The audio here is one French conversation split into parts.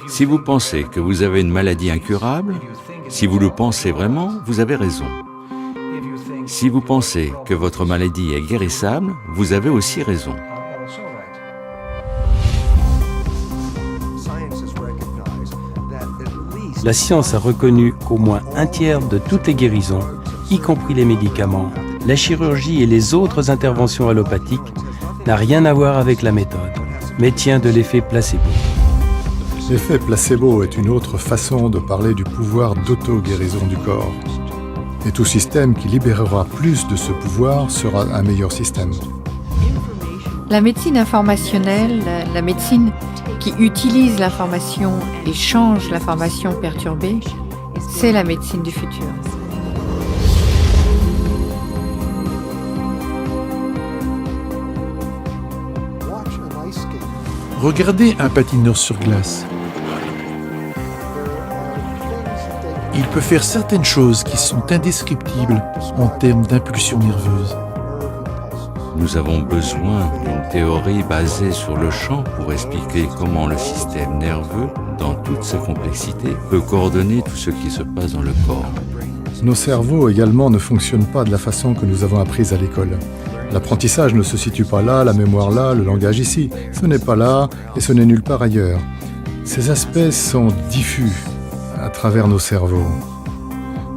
Si vous pensez que vous avez une maladie incurable, si vous le pensez vraiment, vous avez raison. Si vous pensez que votre maladie est guérissable, vous avez aussi raison. La science a reconnu qu'au moins un tiers de toutes les guérisons, y compris les médicaments, la chirurgie et les autres interventions allopathiques, n'a rien à voir avec la méthode, mais tient de l'effet placebo. L'effet placebo est une autre façon de parler du pouvoir d'auto-guérison du corps. Et tout système qui libérera plus de ce pouvoir sera un meilleur système. La médecine informationnelle, la médecine qui utilise l'information et change l'information perturbée, c'est la médecine du futur. Regardez un patineur sur glace. Il peut faire certaines choses qui sont indescriptibles en termes d'impulsion nerveuse. Nous avons besoin d'une théorie basée sur le champ pour expliquer comment le système nerveux, dans toute sa complexité, peut coordonner tout ce qui se passe dans le corps. Nos cerveaux également ne fonctionnent pas de la façon que nous avons apprise à l'école. L'apprentissage ne se situe pas là, la mémoire là, le langage ici. Ce n'est pas là et ce n'est nulle part ailleurs. Ces aspects sont diffus à travers nos cerveaux.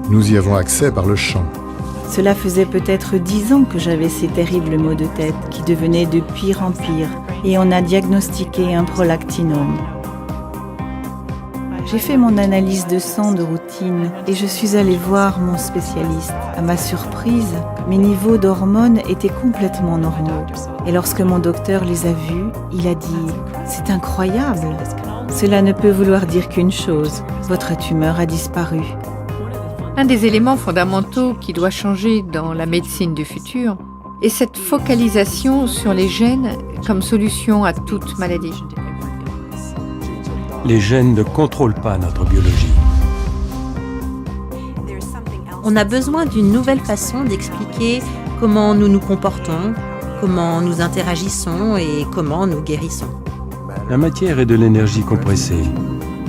Nous y avons accès par le champ. Cela faisait peut-être 10 ans que j'avais ces terribles maux de tête qui devenaient de pire en pire et on a diagnostiqué un prolactinome. J'ai fait mon analyse de sang de routine et je suis allée voir mon spécialiste. À ma surprise, mes niveaux d'hormones étaient complètement normaux. Et lorsque mon docteur les a vus, il a dit « C'est incroyable ! Cela ne peut vouloir dire qu'une chose, votre tumeur a disparu. » Un des éléments fondamentaux qui doit changer dans la médecine du futur est cette focalisation sur les gènes comme solution à toute maladie. Les gènes ne contrôlent pas notre biologie. On a besoin d'une nouvelle façon d'expliquer comment nous nous comportons, comment nous interagissons et comment nous guérissons. La matière est de l'énergie compressée.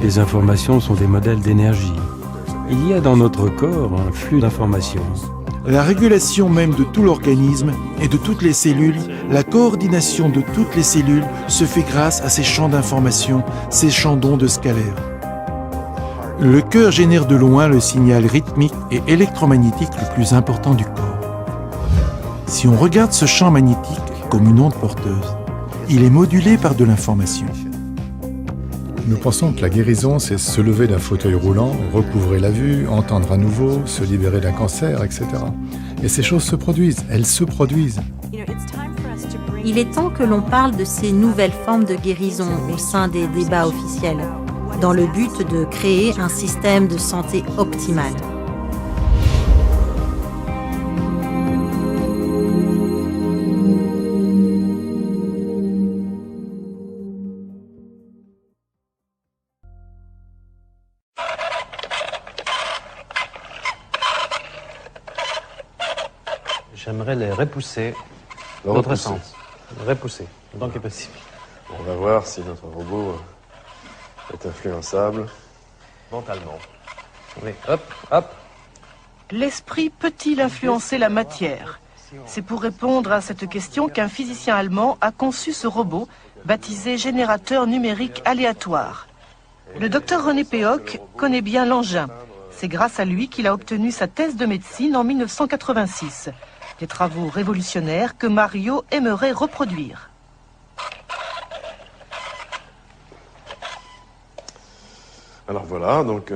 Les informations sont des modèles d'énergie. Il y a dans notre corps un flux d'informations. La régulation même de tout l'organisme et de toutes les cellules, la coordination de toutes les cellules se fait grâce à ces champs d'information, ces champs d'ondes scalaires. Le cœur génère de loin le signal rythmique et électromagnétique le plus important du corps. Si on regarde ce champ magnétique comme une onde porteuse, il est modulé par de l'information. Nous pensons que la guérison, c'est se lever d'un fauteuil roulant, recouvrer la vue, entendre à nouveau, se libérer d'un cancer, etc. Et ces choses se produisent, elles se produisent. Il est temps que l'on parle de ces nouvelles formes de guérison au sein des débats officiels, dans le but de créer un système de santé optimal. J'aimerais les repousser dans notre sens. Repousser, autant que possible. On va voir si notre robot est influençable. Mentalement. Oui, hop, hop. L'esprit peut-il influencer la matière? C'est pour répondre à cette question qu'un physicien allemand a conçu ce robot, baptisé générateur numérique aléatoire. Le docteur René Péoc connaît bien l'engin. C'est grâce à lui qu'il a obtenu sa thèse de médecine en 1986. Des travaux révolutionnaires que Mario aimerait reproduire. Alors voilà, donc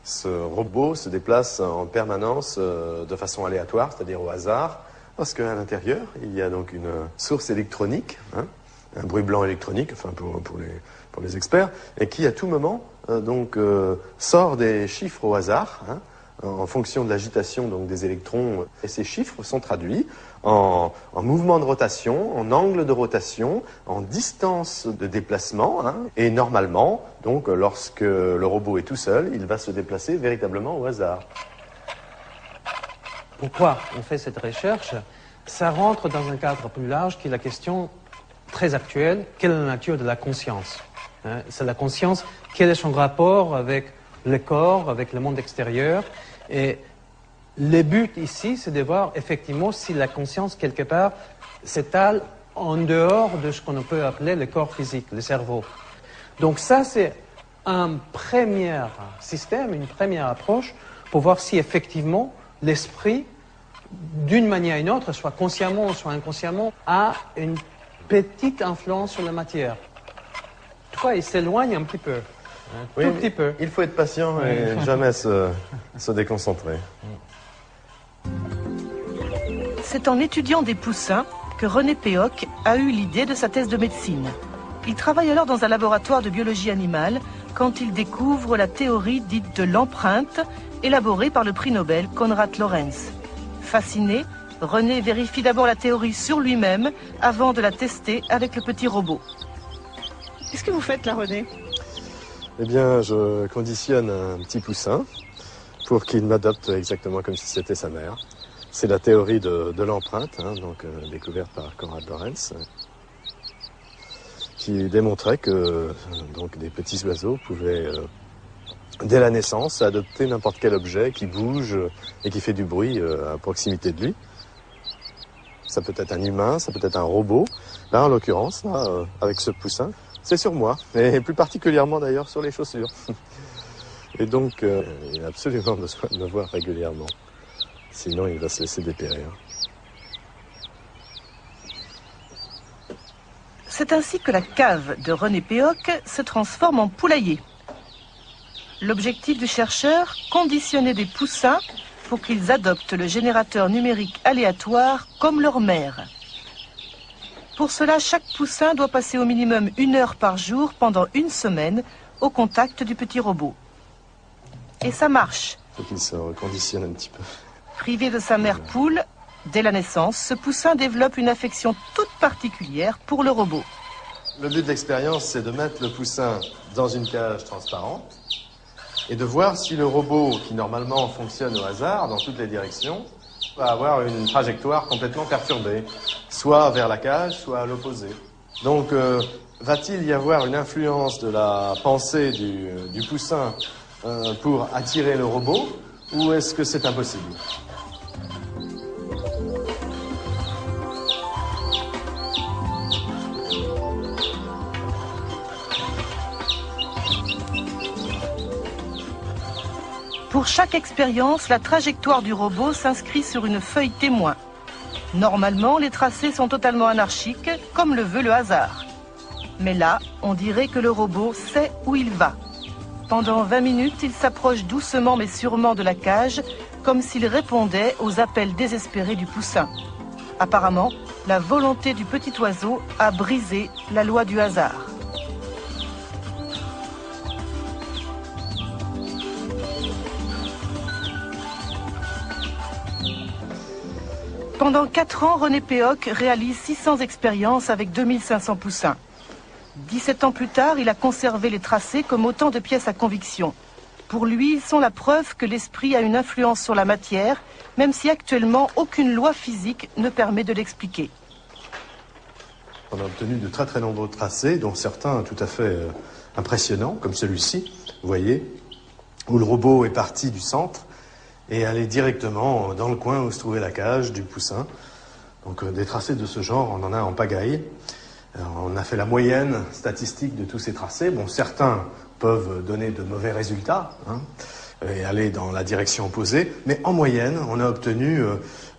ce robot se déplace en permanence de façon aléatoire, c'est-à-dire au hasard, parce qu'à l'intérieur, il y a donc une source électronique, un bruit blanc électronique, enfin pour les experts, et qui à tout moment sort des chiffres au hasard, en fonction de l'agitation donc des électrons, et ces chiffres sont traduits en mouvement de rotation, en angle de rotation, en distance de déplacement, et normalement, donc lorsque le robot est tout seul, il va se déplacer véritablement au hasard. Pourquoi on fait cette recherche? Ça rentre dans un cadre plus large qui est la question très actuelle, quelle est la nature de la conscience? hein. C'est la conscience, quel est son rapport avec le corps, avec le monde extérieur. Et le but ici, c'est de voir effectivement si la conscience, quelque part, s'étale en dehors de ce qu'on peut appeler le corps physique, le cerveau. Donc ça, c'est un premier système, une première approche pour voir si effectivement l'esprit, d'une manière ou d'une autre, soit consciemment ou soit inconsciemment, a une petite influence sur la matière. Toutefois, il s'éloigne un petit peu, un tout petit peu. Il faut être patient et jamais se déconcentrer. C'est en étudiant des poussins que René Péoc a eu l'idée de sa thèse de médecine. Il travaille alors dans un laboratoire de biologie animale quand il découvre la théorie dite de l'empreinte, élaborée par le prix Nobel Konrad Lorenz. Fasciné, René vérifie d'abord la théorie sur lui-même avant de la tester avec le petit robot. Qu'est-ce que vous faites là, René? Eh bien, je conditionne un petit poussin pour qu'il m'adopte exactement comme si c'était sa mère. C'est la théorie de l'empreinte, hein, découverte par Konrad Lorenz, qui démontrait que donc, des petits oiseaux pouvaient, dès la naissance, adopter n'importe quel objet qui bouge et qui fait du bruit à proximité de lui. Ça peut être un humain, ça peut être un robot. Là, en l'occurrence, avec ce poussin, c'est sur moi, et plus particulièrement d'ailleurs sur les chaussures. Et donc, il a absolument besoin de me voir régulièrement. Sinon, il va se laisser dépérir. C'est ainsi que la cave de René Péoc se transforme en poulailler. L'objectif du chercheur, conditionner des poussins pour qu'ils adoptent le générateur numérique aléatoire comme leur mère. Pour cela, chaque poussin doit passer au minimum 1 heure par jour pendant 1 semaine au contact du petit robot. Et ça marche. Il faut qu'il se reconditionne un petit peu. Privé de sa mère poule, dès la naissance, ce poussin développe une affection toute particulière pour le robot. Le but de l'expérience, c'est de mettre le poussin dans une cage transparente et de voir si le robot, qui normalement fonctionne au hasard dans toutes les directions, va avoir une trajectoire complètement perturbée, soit vers la cage, soit à l'opposé. Donc, va-t-il y avoir une influence de la pensée du poussin pour attirer le robot, ou est-ce que c'est impossible ? Pour chaque expérience, la trajectoire du robot s'inscrit sur une feuille témoin. Normalement, les tracés sont totalement anarchiques, comme le veut le hasard. Mais là, on dirait que le robot sait où il va. Pendant 20 minutes, il s'approche doucement mais sûrement de la cage, comme s'il répondait aux appels désespérés du poussin. Apparemment, la volonté du petit oiseau a brisé la loi du hasard. Pendant 4 ans, René Péoc réalise 600 expériences avec 2500 poussins. 17 ans plus tard, il a conservé les tracés comme autant de pièces à conviction. Pour lui, ils sont la preuve que l'esprit a une influence sur la matière, même si actuellement aucune loi physique ne permet de l'expliquer. On a obtenu de très très nombreux tracés, dont certains tout à fait impressionnants, comme celui-ci, vous voyez, où le robot est parti du centre et aller directement dans le coin où se trouvait la cage du poussin. Donc des tracés de ce genre, on en a en pagaille. On a fait la moyenne statistique de tous ces tracés. Bon, certains peuvent donner de mauvais résultats et aller dans la direction opposée, mais en moyenne, on a obtenu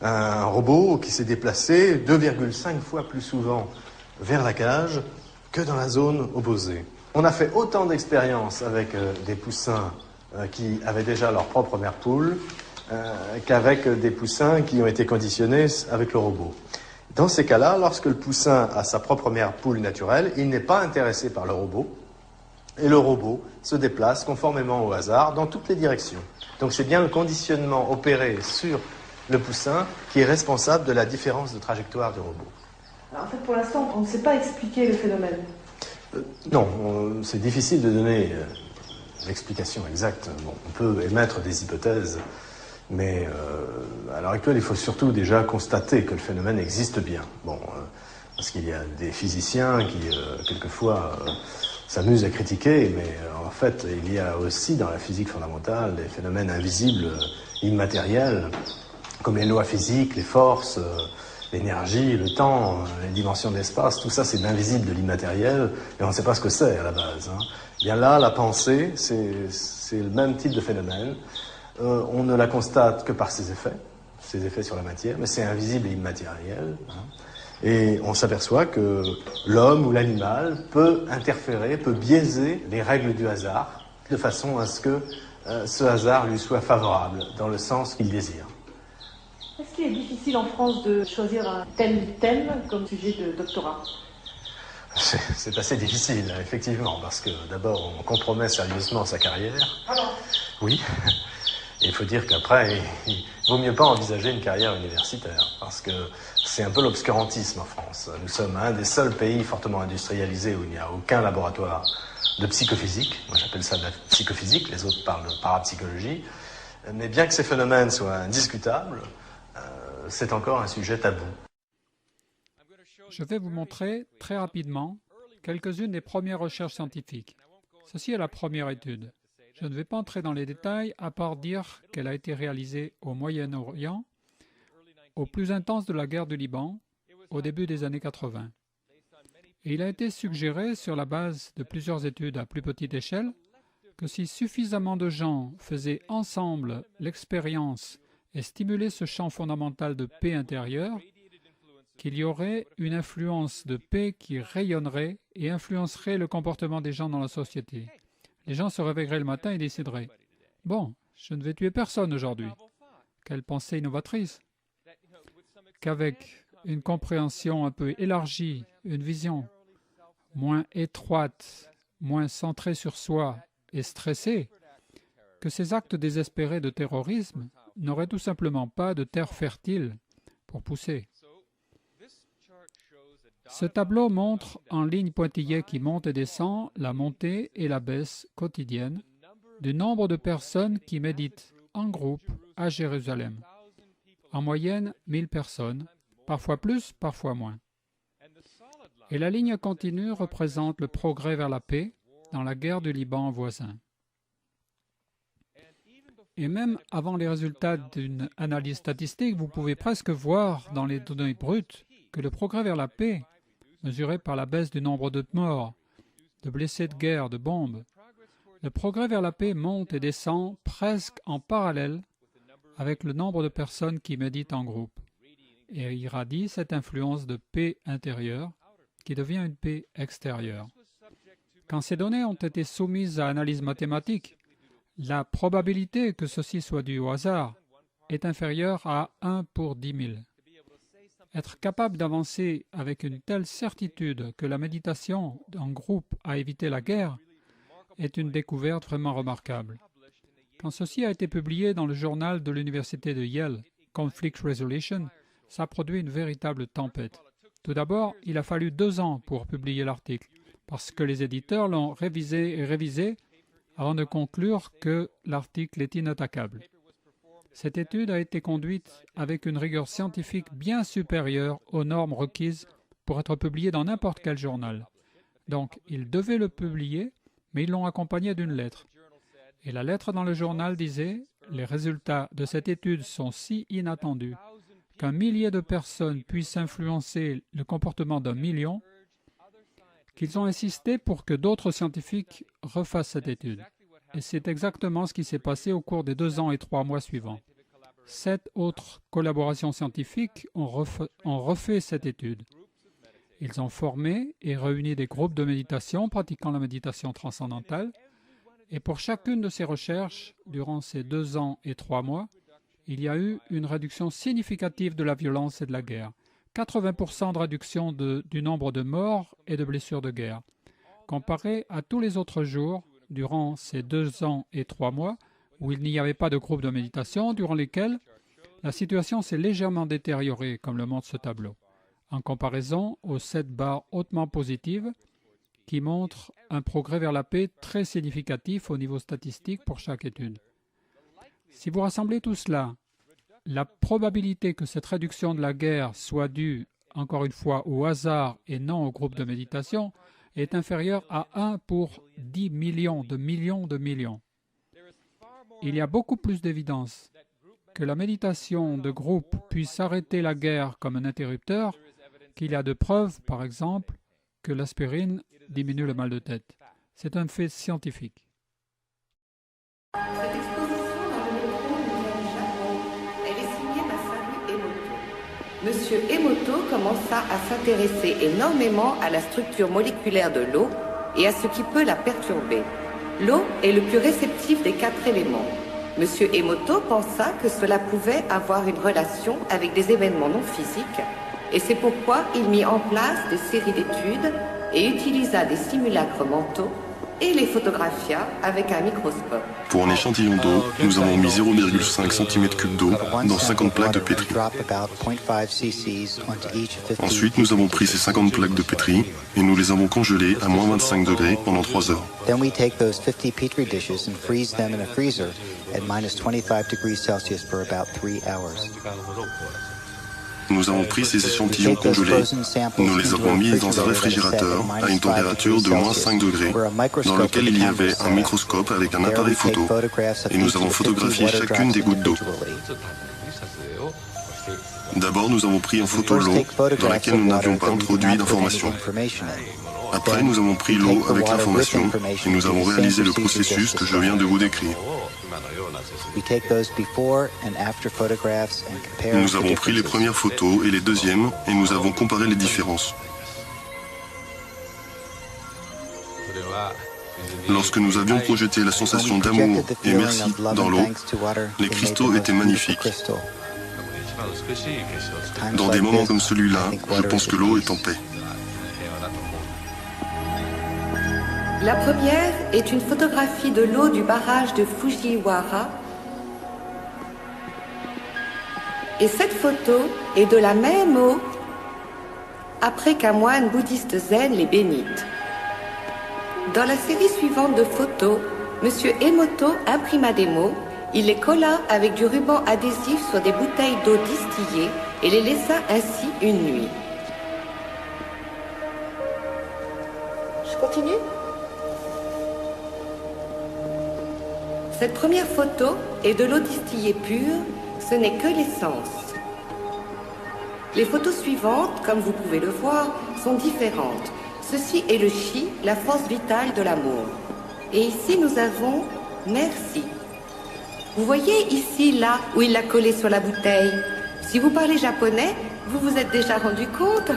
un robot qui s'est déplacé 2,5 fois plus souvent vers la cage que dans la zone opposée. On a fait autant d'expériences avec des poussins qui avaient déjà leur propre mère poule qu'avec des poussins qui ont été conditionnés avec le robot. Dans ces cas-là, lorsque le poussin a sa propre mère poule naturelle, il n'est pas intéressé par le robot, et le robot se déplace conformément au hasard dans toutes les directions. Donc c'est bien le conditionnement opéré sur le poussin qui est responsable de la différence de trajectoire du robot. Alors, en fait, pour l'instant, on ne sait pas expliquer le phénomène. Non, c'est difficile de donner l'explication exacte. Bon, on peut émettre des hypothèses, mais à l'heure actuelle, il faut surtout déjà constater que le phénomène existe bien. Bon, parce qu'il y a des physiciens qui, quelquefois, s'amuse à critiquer, mais en fait, il y a aussi dans la physique fondamentale des phénomènes invisibles, immatériels, comme les lois physiques, les forces, l'énergie, le temps, les dimensions de l'espace. Tout ça, c'est de l'invisible, de l'immatériel, et on ne sait pas ce que c'est à la base. Bien là, la pensée, c'est le même type de phénomène. On ne la constate que par ses effets sur la matière, mais c'est invisible et immatériel. Et on s'aperçoit que l'homme ou l'animal peut interférer, peut biaiser les règles du hasard, de façon à ce que ce hasard lui soit favorable, dans le sens qu'il désire. Est-ce qu'il est difficile en France de choisir un tel thème comme sujet de doctorat ? C'est assez difficile, effectivement, parce que d'abord, on compromet sérieusement sa carrière. Oui. Et il faut dire qu'après, il vaut mieux pas envisager une carrière universitaire, parce que c'est un peu l'obscurantisme en France. Nous sommes un des seuls pays fortement industrialisés où il n'y a aucun laboratoire de psychophysique. Moi, j'appelle ça de la psychophysique, les autres parlent de parapsychologie. Mais bien que ces phénomènes soient indiscutables, c'est encore un sujet tabou. Je vais vous montrer très rapidement quelques-unes des premières recherches scientifiques. Ceci est la première étude. Je ne vais pas entrer dans les détails, à part dire qu'elle a été réalisée au Moyen-Orient, au plus intense de la guerre du Liban, au début des années 80. Et il a été suggéré, sur la base de plusieurs études à plus petite échelle, que si suffisamment de gens faisaient ensemble l'expérience et stimulaient ce champ fondamental de paix intérieure, qu'il y aurait une influence de paix qui rayonnerait et influencerait le comportement des gens dans la société. Les gens se réveilleraient le matin et décideraient « Bon, je ne vais tuer personne aujourd'hui. » Quelle pensée innovatrice! Qu'avec une compréhension un peu élargie, une vision moins étroite, moins centrée sur soi et stressée, que ces actes désespérés de terrorisme n'auraient tout simplement pas de terre fertile pour pousser. Ce tableau montre en ligne pointillée qui monte et descend la montée et la baisse quotidienne du nombre de personnes qui méditent en groupe à Jérusalem. En moyenne, 1000 personnes, parfois plus, parfois moins. Et la ligne continue représente le progrès vers la paix dans la guerre du Liban voisin. Et même avant les résultats d'une analyse statistique, vous pouvez presque voir dans les données brutes que le progrès vers la paix, mesuré par la baisse du nombre de morts, de blessés de guerre, de bombes, le progrès vers la paix monte et descend presque en parallèle avec le nombre de personnes qui méditent en groupe et irradie cette influence de paix intérieure qui devient une paix extérieure. Quand ces données ont été soumises à analyse mathématique, la probabilité que ceci soit dû au hasard est inférieure à 1 pour 10 000. Être capable d'avancer avec une telle certitude que la méditation en groupe a évité la guerre est une découverte vraiment remarquable. Quand ceci a été publié dans le journal de l'université de Yale, Conflict Resolution, ça a produit une véritable tempête. Tout d'abord, il a fallu 2 ans pour publier l'article, parce que les éditeurs l'ont révisé et révisé avant de conclure que l'article est inattaquable. Cette étude a été conduite avec une rigueur scientifique bien supérieure aux normes requises pour être publiée dans n'importe quel journal. Donc, ils devaient le publier, mais ils l'ont accompagné d'une lettre. Et la lettre dans le journal disait « Les résultats de cette étude sont si inattendus qu'un millier de personnes puissent influencer le comportement d'1 million qu'ils ont insisté pour que d'autres scientifiques refassent cette étude. » Et c'est exactement ce qui s'est passé au cours des 2 ans et 3 mois suivants. 7 autres collaborations scientifiques ont refait cette étude. Ils ont formé et réuni des groupes de méditation pratiquant la méditation transcendantale. Et pour chacune de ces recherches, durant ces 2 ans et 3 mois, il y a eu une réduction significative de la violence et de la guerre. 80% de réduction du nombre de morts et de blessures de guerre. Comparé à tous les autres jours, durant ces 2 ans et 3 mois, où il n'y avait pas de groupe de méditation, durant lesquels la situation s'est légèrement détériorée, comme le montre ce tableau, en comparaison aux 7 barres hautement positives qui montrent un progrès vers la paix très significatif au niveau statistique pour chaque étude. Si vous rassemblez tout cela, la probabilité que cette réduction de la guerre soit due, encore une fois, au hasard et non au groupe de méditation est inférieur à 1 pour 10 millions de millions de millions. Il y a beaucoup plus d'évidence que la méditation de groupe puisse arrêter la guerre comme un interrupteur qu'il y a de preuves, par exemple, que l'aspirine diminue le mal de tête. C'est un fait scientifique. Cette exposition dans le métro nous vient du Japon. Elle est signée Masaru Emoto. Monsieur Emoto commença à s'intéresser énormément à la structure moléculaire de l'eau et à ce qui peut la perturber. L'eau est le plus réceptif des 4 éléments. Monsieur Emoto pensa que cela pouvait avoir une relation avec des événements non physiques, et c'est pourquoi il mit en place des séries d'études et utilisa des simulacres mentaux et les photographia avec un microscope. Pour un échantillon d'eau, nous avons mis 0,5 cm3 d'eau dans 50 plaques de pétri. Ensuite, nous avons pris ces 50 plaques de pétri et nous les avons congelées à moins 25 degrés pendant 3 heures. Then we take those 50 petri dishes and freeze them in a freezer at minus 25 degrees Celsius for about 3 hours. Nous avons pris ces échantillons congelés, nous les avons mis dans un réfrigérateur à une température de moins 5 degrés, dans lequel il y avait un microscope avec un appareil photo, et nous avons photographié chacune des gouttes d'eau. D'abord, nous avons pris en photo l'eau, dans laquelle nous n'avions pas introduit d'informations. Après, nous avons pris l'eau avec l'information, et nous avons réalisé le processus que je viens de vous décrire. Nous avons pris les premières photos et les deuxièmes et nous avons comparé les différences. Lorsque nous avions projeté la sensation d'amour et merci dans l'eau, les cristaux étaient magnifiques. Dans des moments comme celui-là, je pense que l'eau est en paix. La première est une photographie de l'eau du barrage de Fujiwara. Et cette photo est de la même eau après qu'un moine bouddhiste zen les bénite. Dans la série suivante de photos, M. Emoto imprima des mots, il les colla avec du ruban adhésif sur des bouteilles d'eau distillée et les laissa ainsi une nuit. Je continue ? Cette première photo est de l'eau distillée pure, ce n'est que l'essence. Les photos suivantes, comme vous pouvez le voir, sont différentes. Ceci est le chi, la force vitale de l'amour. Et ici nous avons merci. Vous voyez ici, là, où il l'a collé sur la bouteille. Si vous parlez japonais, vous vous êtes déjà rendu compte.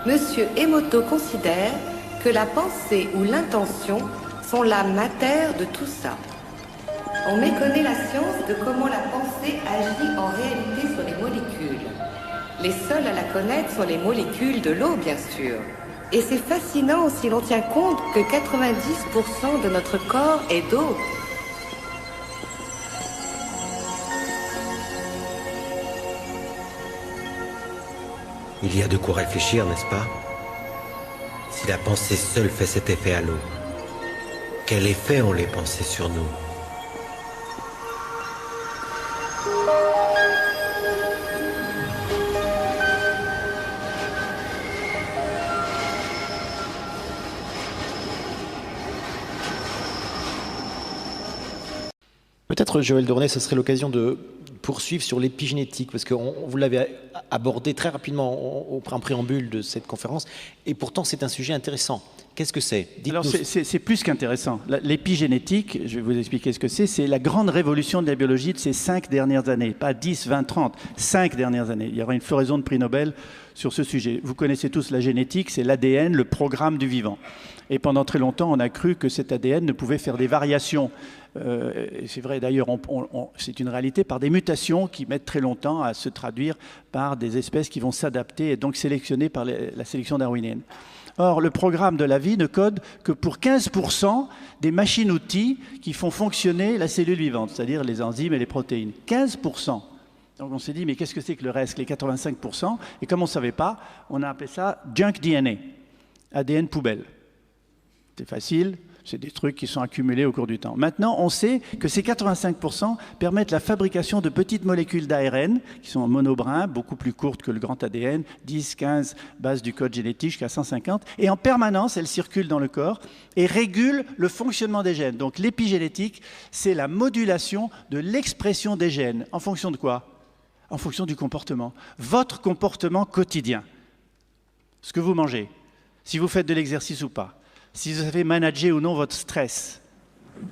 Monsieur Emoto considère que la pensée ou l'intention sont l'âme mater de tout ça. On méconnaît la science de comment la pensée agit en réalité sur les molécules. Les seuls à la connaître sont les molécules de l'eau, bien sûr. Et c'est fascinant si l'on tient compte que 90% de notre corps est d'eau. Il y a de quoi réfléchir, n'est-ce pas? Si la pensée seule fait cet effet à l'eau, quel effet ont les pensées sur nous? Peut-être, Joël Dornet, ce serait l'occasion de poursuivre sur l'épigénétique, parce que vous l'avez abordé très rapidement en préambule de cette conférence, et pourtant c'est un sujet intéressant. Qu'est-ce que c'est? Alors c'est plus qu'intéressant. L'épigénétique, je vais vous expliquer ce que c'est la grande révolution de la biologie de ces 5 dernières années, pas 10, 20, 30, 5 dernières années. Il y aura une floraison de prix Nobel sur ce sujet. Vous connaissez tous la génétique, c'est l'ADN, le programme du vivant. Et pendant très longtemps, on a cru que cet ADN ne pouvait faire des variations. C'est vrai d'ailleurs, c'est une réalité, par des mutations qui mettent très longtemps à se traduire par des espèces qui vont s'adapter et donc sélectionnées par la sélection darwinienne. Or, le programme de la vie ne code que pour 15% des machines-outils qui font fonctionner la cellule vivante, c'est-à-dire les enzymes et les protéines. 15%. Donc on s'est dit, mais qu'est-ce que c'est que le reste, les 85%? Et comme on ne savait pas, on a appelé ça junk DNA, ADN poubelle. C'est facile, C'est des trucs qui sont accumulés au cours du temps. Maintenant, on sait que ces 85% permettent la fabrication de petites molécules d'ARN, qui sont en monobrin, beaucoup plus courtes que le grand ADN, 10, 15 bases du code génétique jusqu'à 150, et en permanence, elles circulent dans le corps et régulent le fonctionnement des gènes. Donc l'épigénétique, c'est la modulation de l'expression des gènes. En fonction de quoi? En fonction du comportement. Votre comportement quotidien. Ce que vous mangez, si vous faites de l'exercice ou pas, si vous avez managé ou non votre stress,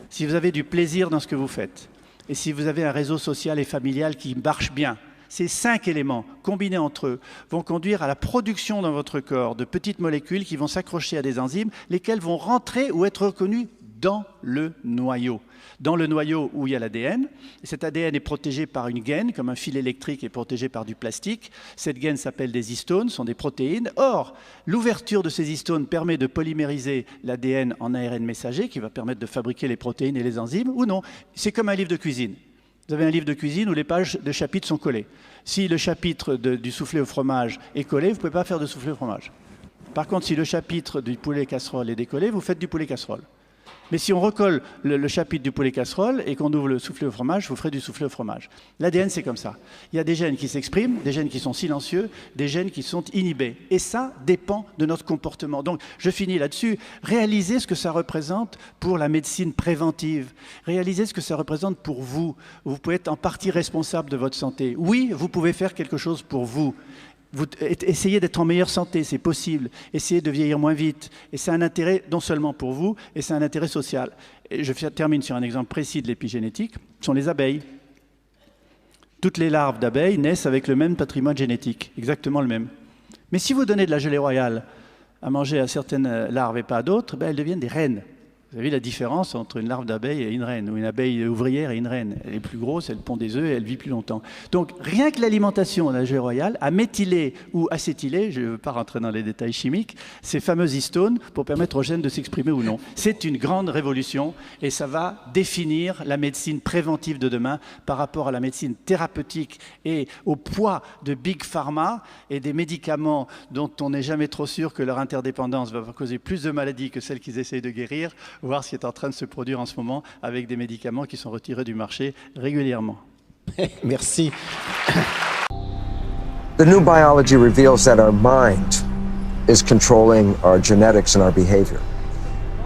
si vous avez du plaisir dans ce que vous faites, et si vous avez un réseau social et familial qui marche bien. Ces 5 éléments, combinés entre eux, vont conduire à la production dans votre corps de petites molécules qui vont s'accrocher à des enzymes, lesquelles vont rentrer ou être reconnues dans le noyau. Dans le noyau où il y a l'ADN. Cet ADN est protégé par une gaine, comme un fil électrique est protégé par du plastique. Cette gaine s'appelle des histones, sont des protéines. Or, l'ouverture de ces histones permet de polymériser l'ADN en ARN messager, qui va permettre de fabriquer les protéines et les enzymes, ou non. C'est comme un livre de cuisine. Vous avez un livre de cuisine où les pages de chapitres sont collées. Si le chapitre du soufflé au fromage est collé, vous ne pouvez pas faire de soufflé au fromage. Par contre, si le chapitre du poulet casserole est décollé, vous faites du poulet casserole. Mais si on recolle le chapitre du poulet casserole et qu'on ouvre le soufflé au fromage, vous ferez du soufflé au fromage. L'ADN, c'est comme ça. Il y a des gènes qui s'expriment, des gènes qui sont silencieux, des gènes qui sont inhibés. Et ça dépend de notre comportement. Donc, je finis là-dessus. Réalisez ce que ça représente pour la médecine préventive. Réalisez ce que ça représente pour vous. Vous pouvez être en partie responsable de votre santé. Oui, vous pouvez faire quelque chose pour vous. Essayez d'être en meilleure santé, c'est possible. Essayez de vieillir moins vite. Et c'est un intérêt non seulement pour vous, et c'est un intérêt social. Et je termine sur un exemple précis de l'épigénétique. Ce sont les abeilles. Toutes les larves d'abeilles naissent avec le même patrimoine génétique, exactement le même. Mais si vous donnez de la gelée royale à manger à certaines larves et pas à d'autres, elles deviennent des reines. Vous avez la différence entre une larve d'abeille et une reine, ou une abeille ouvrière et une reine. Elle est plus grosse, elle pond des œufs et elle vit plus longtemps. Donc rien que l'alimentation de la gelée royale a méthylé ou acétylé, je ne veux pas rentrer dans les détails chimiques, ces fameuses histones pour permettre aux gènes de s'exprimer ou non. C'est une grande révolution et ça va définir la médecine préventive de demain par rapport à la médecine thérapeutique et au poids de Big Pharma et des médicaments dont on n'est jamais trop sûr que leur interdépendance va causer plus de maladies que celles qu'ils essayent de guérir. Voir ce qui est en train de se produire en ce moment avec des médicaments qui sont retirés du marché régulièrement. Merci. The new biology reveals that our mind is controlling our genetics and our behavior.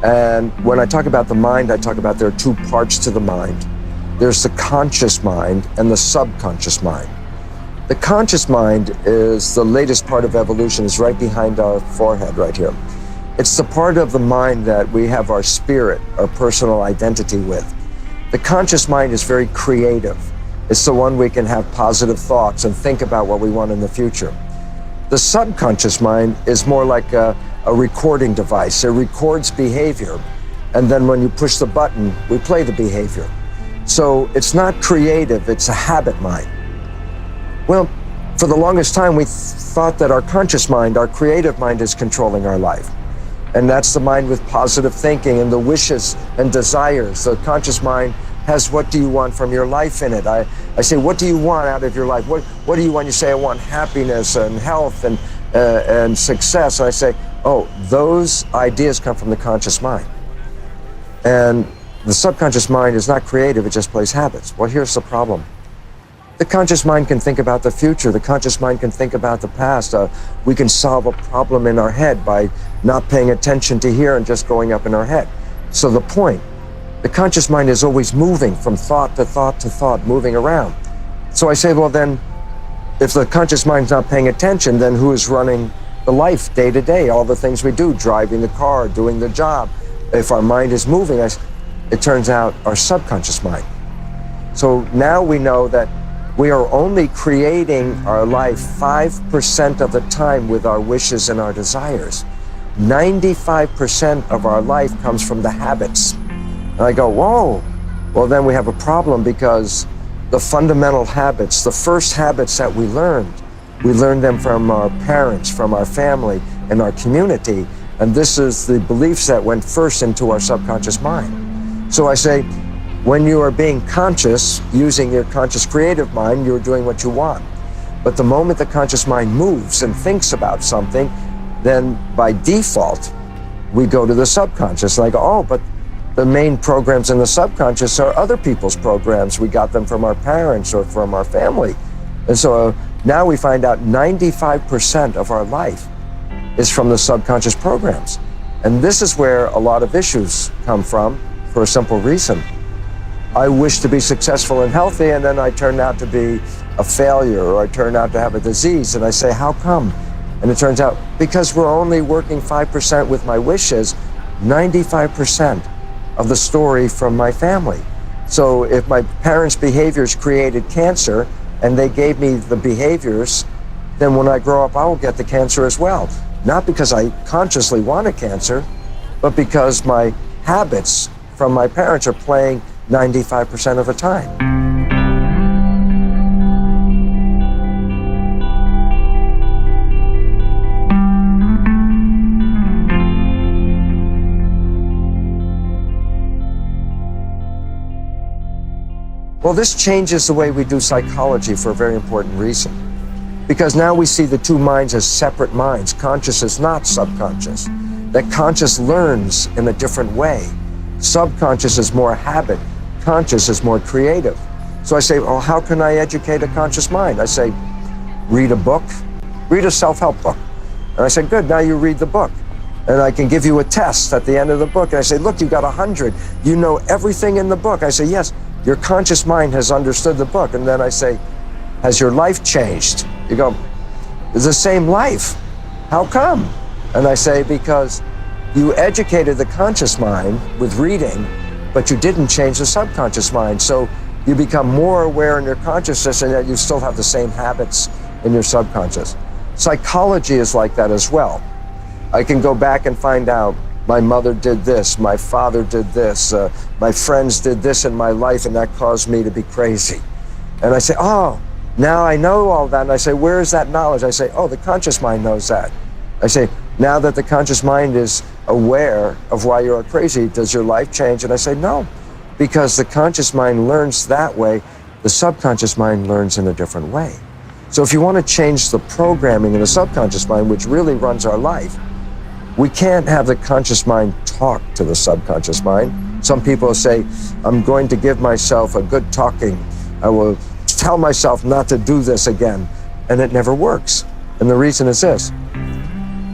And when I talk about the mind, I talk about there are two parts to the mind. There's the conscious mind and the subconscious mind. The conscious mind is the latest part of evolution, is right behind our forehead right here. It's the part of the mind that we have our spirit, our personal identity with. The conscious mind is very creative. It's the one we can have positive thoughts and think about what we want in the future. The subconscious mind is more like a recording device. It records behavior, and then when you push the button, we play the behavior. So it's not creative, it's a habit mind. Well, for the longest time, we thought that our conscious mind, our creative mind, is controlling our life. And that's the mind with positive thinking and the wishes and desires. The conscious mind has what do you want from your life in it. I say, what do you want out of your life? What do you want? You say, I want happiness and health and success. And I say, oh, those ideas come from the conscious mind. And the subconscious mind is not creative, it just plays habits. Well, here's the problem. The conscious mind can think about the future. The conscious mind can think about the past. We can solve a problem in our head by not paying attention to here and just going up in our head. So the point, the conscious mind is always moving from thought to thought to thought, moving around. So I say, well then, if the conscious mind's not paying attention, then who is running the life day to day, all the things we do, driving the car, doing the job? If our mind is moving, it turns out our subconscious mind. So now we know that we are only creating our life 5% of the time with our wishes and our desires. 95% of our life comes from the habits. And I go, whoa, well then we have a problem because the fundamental habits, the first habits that we learned them from our parents, from our family, and our community. And this is the beliefs that went first into our subconscious mind. So I say, when you are being conscious, using your conscious creative mind, you're doing what you want. But the moment the conscious mind moves and thinks about something, then by default, we go to the subconscious. Like, oh, but The main programs in the subconscious are other people's programs. We got them from our parents or from our family. And so now we find out 95% of our life is from the subconscious programs. And this is where a lot of issues come from for a simple reason. I wish to be successful and healthy, and then I turn out to be a failure, or I turn out to have a disease, and I say, how come? And it turns out, because we're only working 5% with my wishes, 95% of the story from my family. So if my parents' behaviors created cancer, and they gave me the behaviors, then when I grow up, I will get the cancer as well. Not because I consciously want a cancer, but because my habits from my parents are playing 95% of the time. Well, this changes the way we do psychology for a very important reason. Because now we see the two minds as separate minds. Conscious is not subconscious. That conscious learns in a different way. Subconscious is more habit. Conscious is more creative. So I say, well, how can I educate a conscious mind? I say, read a book, read a self-help book. And I say, good, now you read the book. And I can give you a test at the end of the book. And I say, look, you got 100. You know everything in the book. I say, yes, your conscious mind has understood the book. And then I say, has your life changed? You go, it's the same life. How come? And I say, because you educated the conscious mind with reading, but you didn't change the subconscious mind. So you become more aware in your consciousness, and yet you still have the same habits in your subconscious. Psychology is like that as well. I can go back and find out, my mother did this, my father did this, my friends did this in my life, and that caused me to be crazy. And I say, oh, now I know all that. And I say, where is that knowledge? I say, oh, the conscious mind knows that. I say, now that the conscious mind is aware of why you are crazy, does your life change? And I say, no, because the conscious mind learns that way, the subconscious mind learns in a different way. So if you want to change the programming in the subconscious mind, which really runs our life, we can't have the conscious mind talk to the subconscious mind. Some people say, I'm going to give myself a good talking. I will tell myself not to do this again. And it never works. And the reason is this.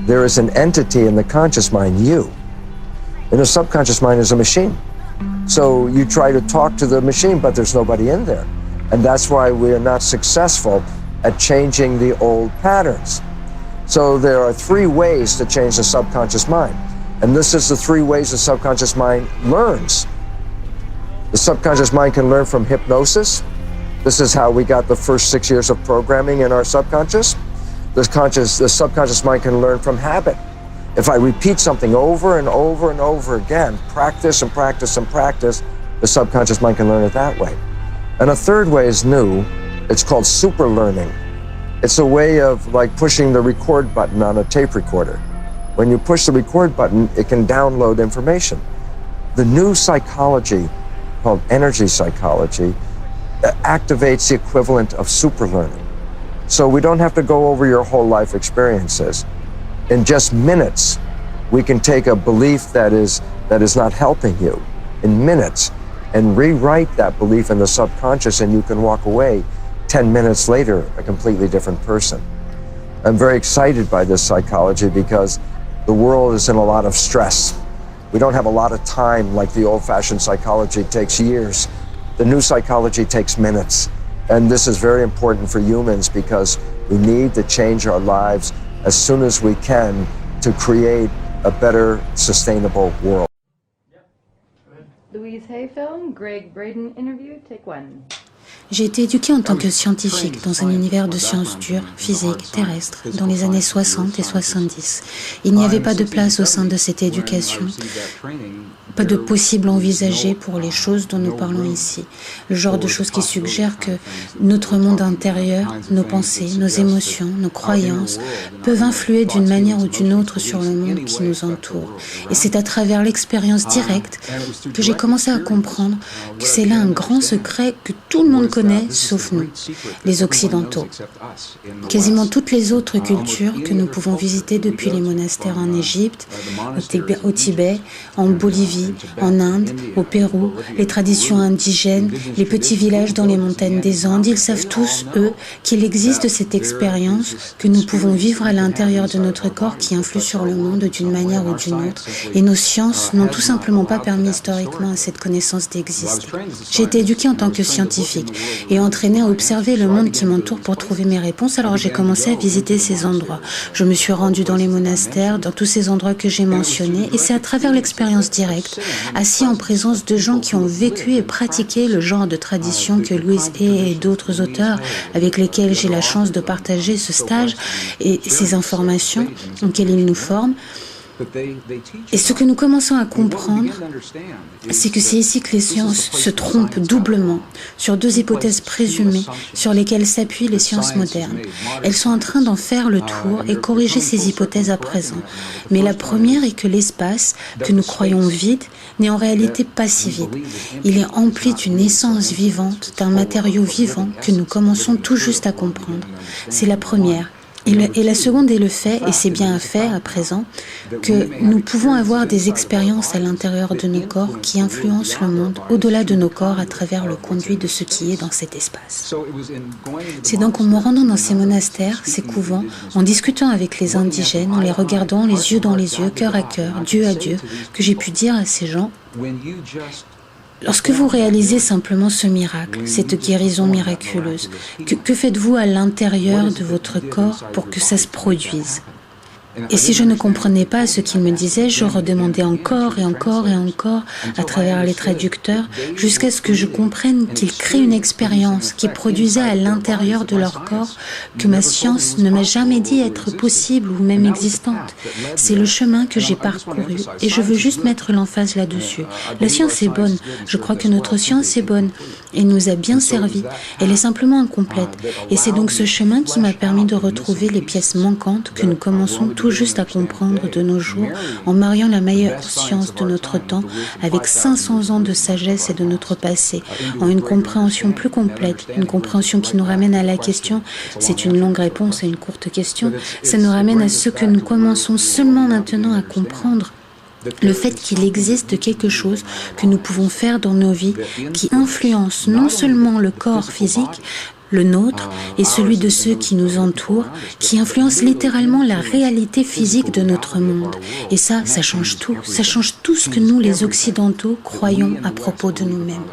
There is an entity in the conscious mind, you. And the subconscious mind is a machine. So you try to talk to the machine, but there's nobody in there. And that's why we are not successful at changing the old patterns. So there are 3 ways to change the subconscious mind. And this is the 3 ways the subconscious mind learns. The subconscious mind can learn from hypnosis. This is how we got the first 6 years of programming in our subconscious. The subconscious mind can learn from habit. If I repeat something over and over and over again, practice and practice and practice, the subconscious mind can learn it that way. And a 3rd way is new. It's called super learning. It's a way of like pushing the record button on a tape recorder. When you push the record button, it can download information. The new psychology, called energy psychology, activates the equivalent of super learning. So we don't have to go over your whole life experiences. In just minutes, we can take a belief that is not helping you, in minutes, and rewrite that belief in the subconscious, and you can walk away 10 minutes later, a completely different person. I'm very excited by this psychology because the world is in a lot of stress. We don't have a lot of time like the old-fashioned psychology. It takes years. The new psychology takes minutes. And this is very important for humans because we need to change our lives as soon as we can to create a better, sustainable world. Louise Hayfilm, Greg Braden interview, take 1. J'ai été éduquée en tant que scientifique dans un univers de sciences dures, physiques, terrestres, dans les années 60 et 70. Il n'y avait pas de place au sein de cette éducation, pas de possible envisagé pour les choses dont nous parlons ici. Le genre de choses qui suggèrent que notre monde intérieur, nos pensées, nos émotions, nos croyances peuvent influer d'une manière ou d'une autre sur le monde qui nous entoure. Et c'est à travers l'expérience directe que j'ai commencé à comprendre que c'est là un grand secret que tout le monde connaît, sauf nous, les Occidentaux. Quasiment toutes les autres cultures que nous pouvons visiter depuis les monastères en Égypte, au Tibet, en Bolivie, en Inde, au Pérou, les traditions indigènes, les petits villages dans les montagnes des Andes, ils savent tous, eux, qu'il existe cette expérience que nous pouvons vivre à l'intérieur de notre corps qui influe sur le monde d'une manière ou d'une autre. Et nos sciences n'ont tout simplement pas permis historiquement à cette connaissance d'exister. J'ai été éduquée en tant que scientifique et entraînée à observer le monde qui m'entoure pour trouver mes réponses, alors j'ai commencé à visiter ces endroits. Je me suis rendue dans les monastères, dans tous ces endroits que j'ai mentionnés, et c'est à travers l'expérience directe, assis en présence de gens qui ont vécu et pratiqué le genre de tradition que Louise Hay et d'autres auteurs avec lesquels j'ai la chance de partager ce stage et ces informations auxquelles ils nous forment. Et ce que nous commençons à comprendre, c'est que c'est ici que les sciences se trompent doublement sur deux hypothèses présumées sur lesquelles s'appuient les sciences modernes. Elles sont en train d'en faire le tour et corriger ces hypothèses à présent. Mais la première est que l'espace, que nous croyons vide, n'est en réalité pas si vide. Il est empli d'une essence vivante, d'un matériau vivant que nous commençons tout juste à comprendre. C'est la première. Et la seconde est le fait, et c'est bien un fait à présent, que nous pouvons avoir des expériences à l'intérieur de nos corps qui influencent le monde au-delà de nos corps à travers le conduit de ce qui est dans cet espace. C'est donc en me rendant dans ces monastères, ces couvents, en discutant avec les indigènes, en les regardant les yeux dans les yeux, cœur à cœur, Dieu à Dieu, que j'ai pu dire à ces gens: lorsque vous réalisez simplement ce miracle, cette guérison miraculeuse, que faites-vous à l'intérieur de votre corps pour que ça se produise ? Et si je ne comprenais pas ce qu'il me disait, je redemandais encore et encore et encore à travers les traducteurs jusqu'à ce que je comprenne qu'ils créent une expérience qui produisait à l'intérieur de leur corps que ma science ne m'a jamais dit être possible ou même existante. C'est le chemin que j'ai parcouru et je veux juste mettre l'emphase là-dessus. La science est bonne, je crois que notre science est bonne et nous a bien servi. Elle est simplement incomplète et c'est donc ce chemin qui m'a permis de retrouver les pièces manquantes que nous commençons tout juste à comprendre de nos jours en mariant la meilleure science de notre temps avec 500 ans de sagesse et de notre passé, en une compréhension plus complète, une compréhension qui nous ramène à la question, c'est une longue réponse à une courte question, ça nous ramène à ce que nous commençons seulement maintenant à comprendre. Le fait qu'il existe quelque chose que nous pouvons faire dans nos vies qui influence non seulement le corps physique, le nôtre et celui de ceux qui nous entourent, qui influence littéralement la réalité physique de notre monde. Et ça change tout. Ça change tout ce que nous, les Occidentaux, croyons à propos de nous-mêmes.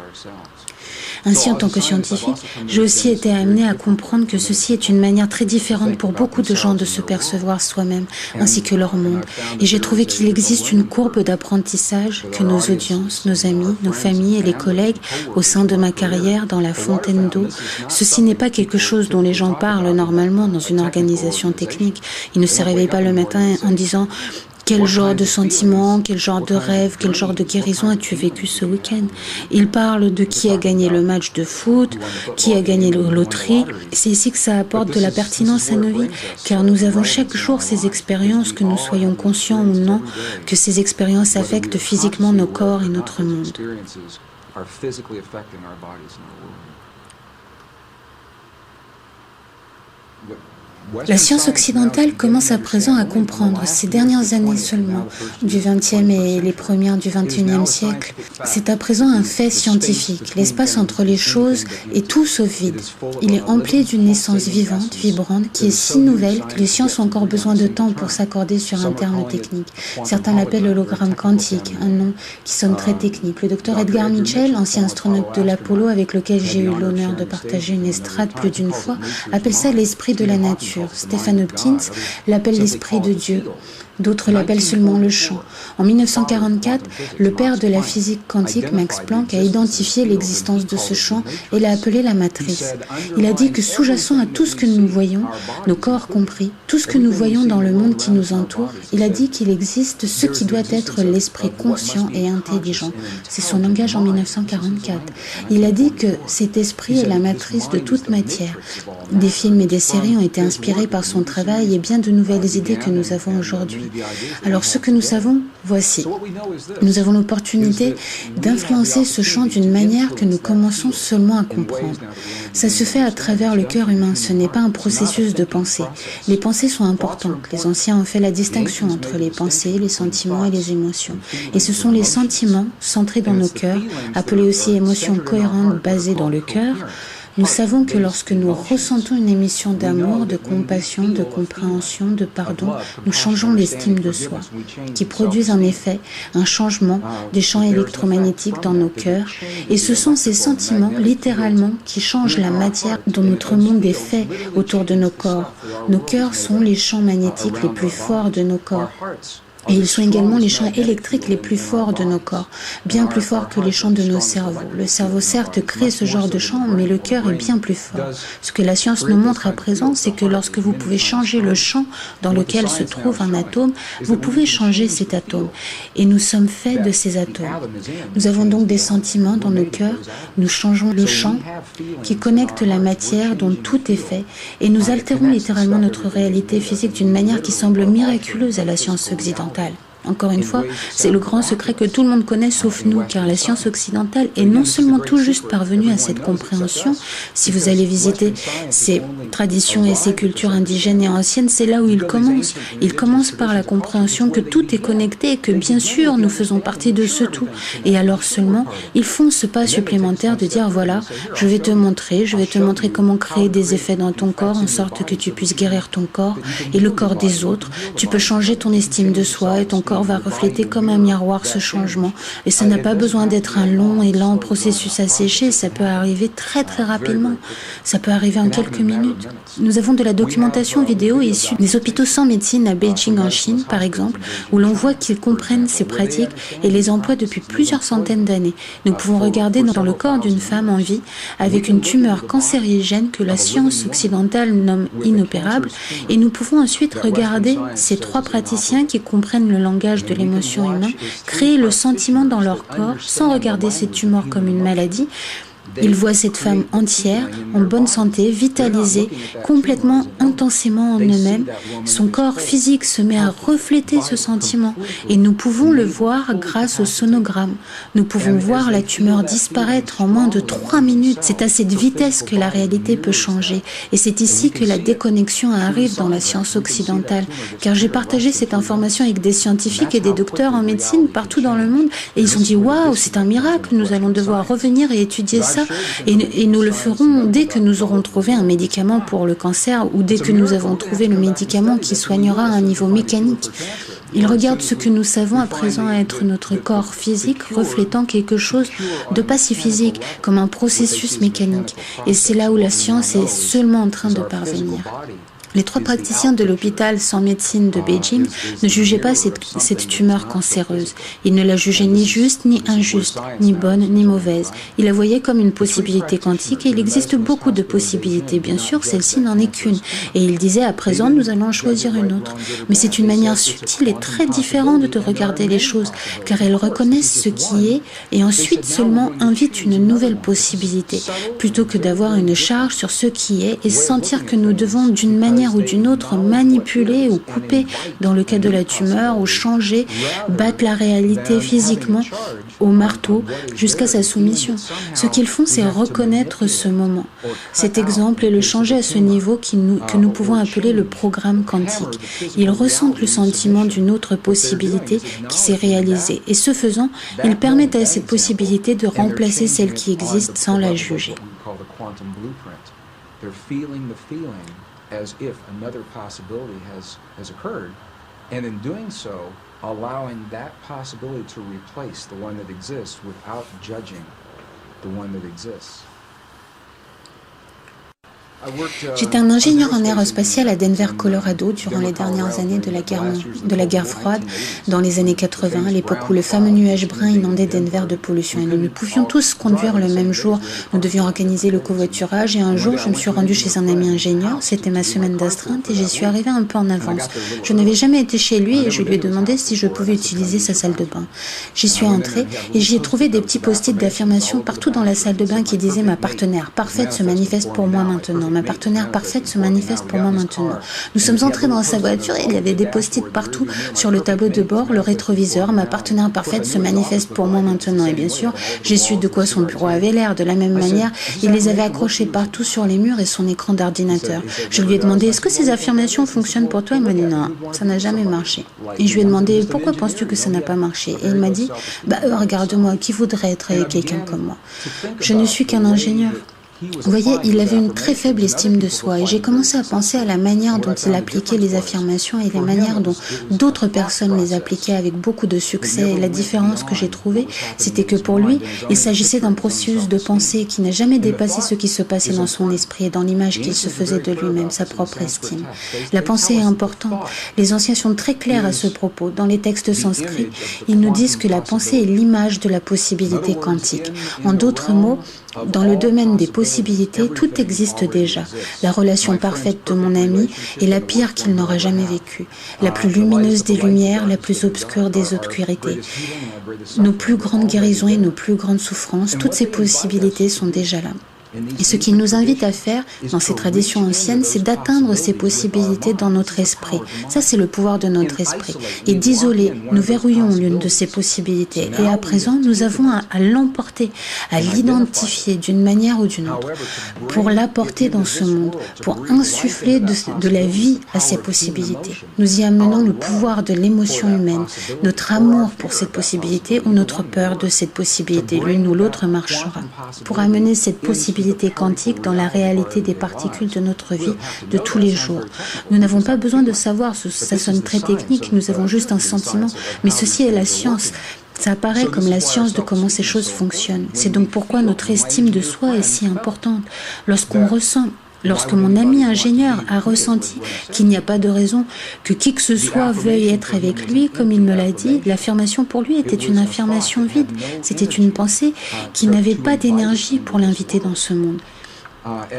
Ainsi, en tant que scientifique, j'ai aussi été amenée à comprendre que ceci est une manière très différente pour beaucoup de gens de se percevoir soi-même, ainsi que leur monde. Et j'ai trouvé qu'il existe une courbe d'apprentissage que nos audiences, nos amis, nos familles et les collègues, au sein de ma carrière, dans la fontaine d'eau, ceci n'est pas quelque chose dont les gens parlent normalement dans une organisation technique. Ils ne se réveillent pas le matin en disant: quel genre de sentiments, quel genre de rêve, quel genre de guérison as-tu vécu ce week-end? Ils parlent de qui a gagné le match de foot, qui a gagné la loterie. C'est ici que ça apporte de la pertinence à nos vies, car nous avons chaque jour ces expériences, que nous soyons conscients ou non, que ces expériences affectent physiquement nos corps et notre monde. La science occidentale commence à présent à comprendre, ces dernières années seulement, du XXe et les premières du XXIe siècle, c'est à présent un fait scientifique. L'espace entre les choses est tout sauf vide. Il est empli d'une essence vivante, vibrante, qui est si nouvelle que les sciences ont encore besoin de temps pour s'accorder sur un terme technique. Certains l'appellent l'hologramme quantique, un nom qui sonne très technique. Le docteur Edgar Mitchell, ancien astronaute de l'Apollo avec lequel j'ai eu l'honneur de partager une estrade plus d'une fois, appelle ça l'esprit de la nature. Stephen Hopkins l'appelle l'esprit de Dieu. D'autres l'appellent seulement le champ. En 1944, le père de la physique quantique, Max Planck, a identifié l'existence de ce champ et l'a appelé la matrice. Il a dit que sous-jacent à tout ce que nous voyons, nos corps compris, tout ce que nous voyons dans le monde qui nous entoure, il a dit qu'il existe ce qui doit être l'esprit conscient et intelligent. C'est son langage en 1944. Il a dit que cet esprit est la matrice de toute matière. Des films et des séries ont été inspirés par son travail et bien de nouvelles idées que nous avons aujourd'hui. Alors ce que nous savons, voici. Nous avons l'opportunité d'influencer ce champ d'une manière que nous commençons seulement à comprendre. Ça se fait à travers le cœur humain, ce n'est pas un processus de pensée. Les pensées sont importantes. Les anciens ont fait la distinction entre les pensées, les sentiments et les émotions. Et ce sont les sentiments centrés dans nos cœurs, appelés aussi émotions cohérentes basées dans le cœur. Nous savons que lorsque nous ressentons une émotion d'amour, de compassion, de compréhension, de pardon, nous changeons l'estime de soi, qui produisent en effet un changement des champs électromagnétiques dans nos cœurs. Et ce sont ces sentiments, littéralement, qui changent la matière dont notre monde est fait autour de nos corps. Nos cœurs sont les champs magnétiques les plus forts de nos corps. Et ils sont également les champs électriques les plus forts de nos corps, bien plus forts que les champs de nos cerveaux. Le cerveau, certes, crée ce genre de champs, mais le cœur est bien plus fort. Ce que la science nous montre à présent, c'est que lorsque vous pouvez changer le champ dans lequel se trouve un atome, vous pouvez changer cet atome. Et nous sommes faits de ces atomes. Nous avons donc des sentiments dans nos cœurs, nous changeons le champ qui connecte la matière dont tout est fait, et nous altérons littéralement notre réalité physique d'une manière qui semble miraculeuse à la science occidentale. Encore une fois, c'est le grand secret que tout le monde connaît sauf nous, car la science occidentale est non seulement tout juste parvenue à cette compréhension. Si vous allez visiter ces traditions et ces cultures indigènes et anciennes, c'est là où ils commencent. Ils commencent par la compréhension que tout est connecté et que bien sûr nous faisons partie de ce tout. Et alors seulement, ils font ce pas supplémentaire de dire voilà, je vais te montrer comment créer des effets dans ton corps en sorte que tu puisses guérir ton corps et le corps des autres. Tu peux changer ton estime de soi et ton corps va refléter comme un miroir ce changement. Et ça n'a pas besoin d'être un long et lent processus à sécher, ça peut arriver très très rapidement. Ça peut arriver en quelques minutes. Nous avons de la documentation vidéo issue des hôpitaux sans médecine à Beijing en Chine, par exemple, où l'on voit qu'ils comprennent ces pratiques et les emploient depuis plusieurs centaines d'années. Nous pouvons regarder dans le corps d'une femme en vie avec une tumeur cancérigène que la science occidentale nomme inopérable, et nous pouvons ensuite regarder ces trois praticiens qui comprennent le langage de l'émotion humaine, créer le sentiment dans leur corps sans regarder ces tumeurs comme une maladie. Ils voient cette femme entière, en bonne santé, vitalisée, complètement intensément en eux-mêmes. Son corps physique se met à refléter ce sentiment et nous pouvons le voir grâce au sonogramme. Nous pouvons voir la tumeur disparaître en moins de 3 minutes. C'est à cette vitesse que la réalité peut changer. Et c'est ici que la déconnexion arrive dans la science occidentale. Car j'ai partagé cette information avec des scientifiques et des docteurs en médecine partout dans le monde et ils ont dit « Waouh, c'est un miracle, nous allons devoir revenir et étudier ça. » Et nous le ferons dès que nous aurons trouvé un médicament pour le cancer ou dès que nous avons trouvé le médicament qui soignera à un niveau mécanique. Ils regardent ce que nous savons à présent être notre corps physique reflétant quelque chose de pas si physique, comme un processus mécanique. Et c'est là où la science est seulement en train de parvenir. Les trois praticiens de l'hôpital sans médecine de Beijing ne jugeaient pas cette tumeur cancéreuse. Ils ne la jugeaient ni juste ni injuste, ni bonne ni mauvaise. Ils la voyaient comme une possibilité quantique et il existe beaucoup de possibilités. Bien sûr, celle-ci n'en est qu'une. Et ils disaient à présent, nous allons en choisir une autre. Mais c'est une manière subtile et très différente de regarder les choses, car elles reconnaissent ce qui est et ensuite seulement invitent une nouvelle possibilité, plutôt que d'avoir une charge sur ce qui est et sentir que nous devons d'une manière ou d'une autre manipuler ou couper dans le cas de la tumeur ou changer, battre la réalité physiquement au marteau jusqu'à sa soumission. Ce qu'ils font, c'est reconnaître ce moment, cet exemple et le changer à ce niveau que nous pouvons appeler le programme quantique. Ils ressentent le sentiment d'une autre possibilité qui s'est réalisée et ce faisant, ils permettent à cette possibilité de remplacer celle qui existe sans la juger. As if another possibility has occurred, and in doing so, allowing that possibility to replace the one that exists without judging the one that exists. J'étais un ingénieur en aérospatial à Denver, Colorado, durant les dernières années de la guerre froide, dans les années 80, à l'époque où le fameux nuage brun inondait Denver de pollution. Et nous ne pouvions tous conduire le même jour. Nous devions organiser le covoiturage et un jour, je me suis rendue chez un ami ingénieur. C'était ma semaine d'astreinte et j'y suis arrivée un peu en avance. Je n'avais jamais été chez lui et je lui ai demandé si je pouvais utiliser sa salle de bain. J'y suis entrée et j'y ai trouvé des petits post-it d'affirmation partout dans la salle de bain qui disaient « Ma partenaire parfaite se manifeste pour moi maintenant ». Ma partenaire parfaite se manifeste pour moi maintenant. Nous sommes entrés dans sa voiture et il y avait des post-it partout sur le tableau de bord, le rétroviseur. Ma partenaire parfaite se manifeste pour moi maintenant. Et bien sûr, j'ai su de quoi son bureau avait l'air. De la même manière, il les avait accrochés partout sur les murs et son écran d'ordinateur. Je lui ai demandé, est-ce que ces affirmations fonctionnent pour toi? Il m'a dit non, ça n'a jamais marché. Et je lui ai demandé, pourquoi penses-tu que ça n'a pas marché? Et il m'a dit, regarde-moi, qui voudrait être avec quelqu'un comme moi? Je ne suis qu'un ingénieur. Vous voyez, il avait une très faible estime de soi et j'ai commencé à penser à la manière dont il appliquait les affirmations et la manière dont d'autres personnes les appliquaient avec beaucoup de succès. Et la différence que j'ai trouvée, c'était que pour lui, il s'agissait d'un processus de pensée qui n'a jamais dépassé ce qui se passait dans son esprit et dans l'image qu'il se faisait de lui-même, sa propre estime. La pensée est importante. Les anciens sont très clairs à ce propos. Dans les textes sanscrits, ils nous disent que la pensée est l'image de la possibilité quantique. En d'autres mots, dans le domaine des possibilités, tout existe déjà. La relation parfaite de mon ami est la pire qu'il n'aura jamais vécue, la plus lumineuse des lumières, la plus obscure des obscurités. Nos plus grandes guérisons et nos plus grandes souffrances, toutes ces possibilités sont déjà là. Et ce qu'il nous invite à faire, dans ces traditions anciennes, c'est d'atteindre ces possibilités dans notre esprit. Ça, c'est le pouvoir de notre esprit. Et d'isoler, nous verrouillons l'une de ces possibilités. Et à présent, nous avons à l'emporter, à l'identifier d'une manière ou d'une autre, pour l'apporter dans ce monde, pour insuffler de la vie à ces possibilités. Nous y amenons le pouvoir de l'émotion humaine, notre amour pour cette possibilité ou notre peur de cette possibilité. L'une ou l'autre marchera. Pour amener cette possibilité quantique dans la réalité des particules de notre vie de tous les jours. Nous n'avons pas besoin de savoir, ça sonne très technique, nous avons juste un sentiment, mais ceci est la science. Ça apparaît comme la science de comment ces choses fonctionnent. C'est donc pourquoi notre estime de soi est si importante. Lorsque mon ami ingénieur a ressenti qu'il n'y a pas de raison que qui que ce soit veuille être avec lui, comme il me l'a dit, l'affirmation pour lui était une affirmation vide. C'était une pensée qui n'avait pas d'énergie pour l'inviter dans ce monde.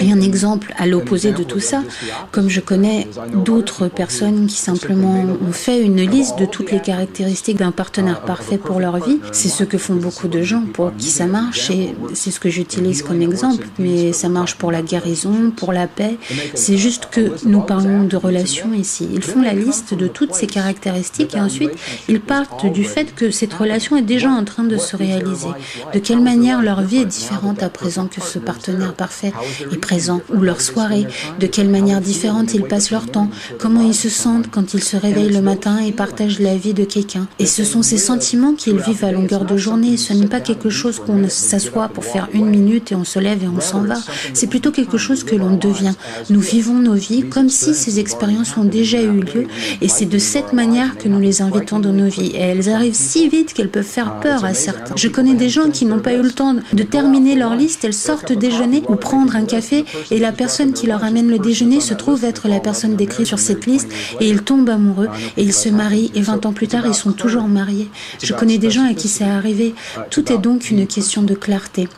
Et un exemple à l'opposé de tout ça, comme je connais d'autres personnes qui simplement ont fait une liste de toutes les caractéristiques d'un partenaire parfait pour leur vie, c'est ce que font beaucoup de gens pour qui ça marche et c'est ce que j'utilise comme exemple, mais ça marche pour la guérison, pour la paix, c'est juste que nous parlons de relations ici. Ils font la liste de toutes ces caractéristiques et ensuite ils partent du fait que cette relation est déjà en train de se réaliser. De quelle manière leur vie est différente à présent que ce partenaire parfait est présent, ou leur soirée, de quelle manière différente ils passent leur temps, comment ils se sentent quand ils se réveillent le matin et partagent la vie de quelqu'un. Et ce sont ces sentiments qu'ils vivent à longueur de journée. Ce n'est pas quelque chose qu'on s'assoit pour faire 1 minute et on se lève et on s'en va. C'est plutôt quelque chose que l'on devient. Nous vivons nos vies comme si ces expériences ont déjà eu lieu et c'est de cette manière que nous les invitons dans nos vies. Et elles arrivent si vite qu'elles peuvent faire peur à certains. Je connais des gens qui n'ont pas eu le temps de terminer leur liste, elles sortent déjeuner ou prendre un café et la personne qui leur amène le déjeuner se trouve être la personne décrite sur cette liste et ils tombent amoureux et ils se marient et 20 ans plus tard ils sont toujours mariés. Je connais des gens à qui c'est arrivé. Tout est donc une question de clarté,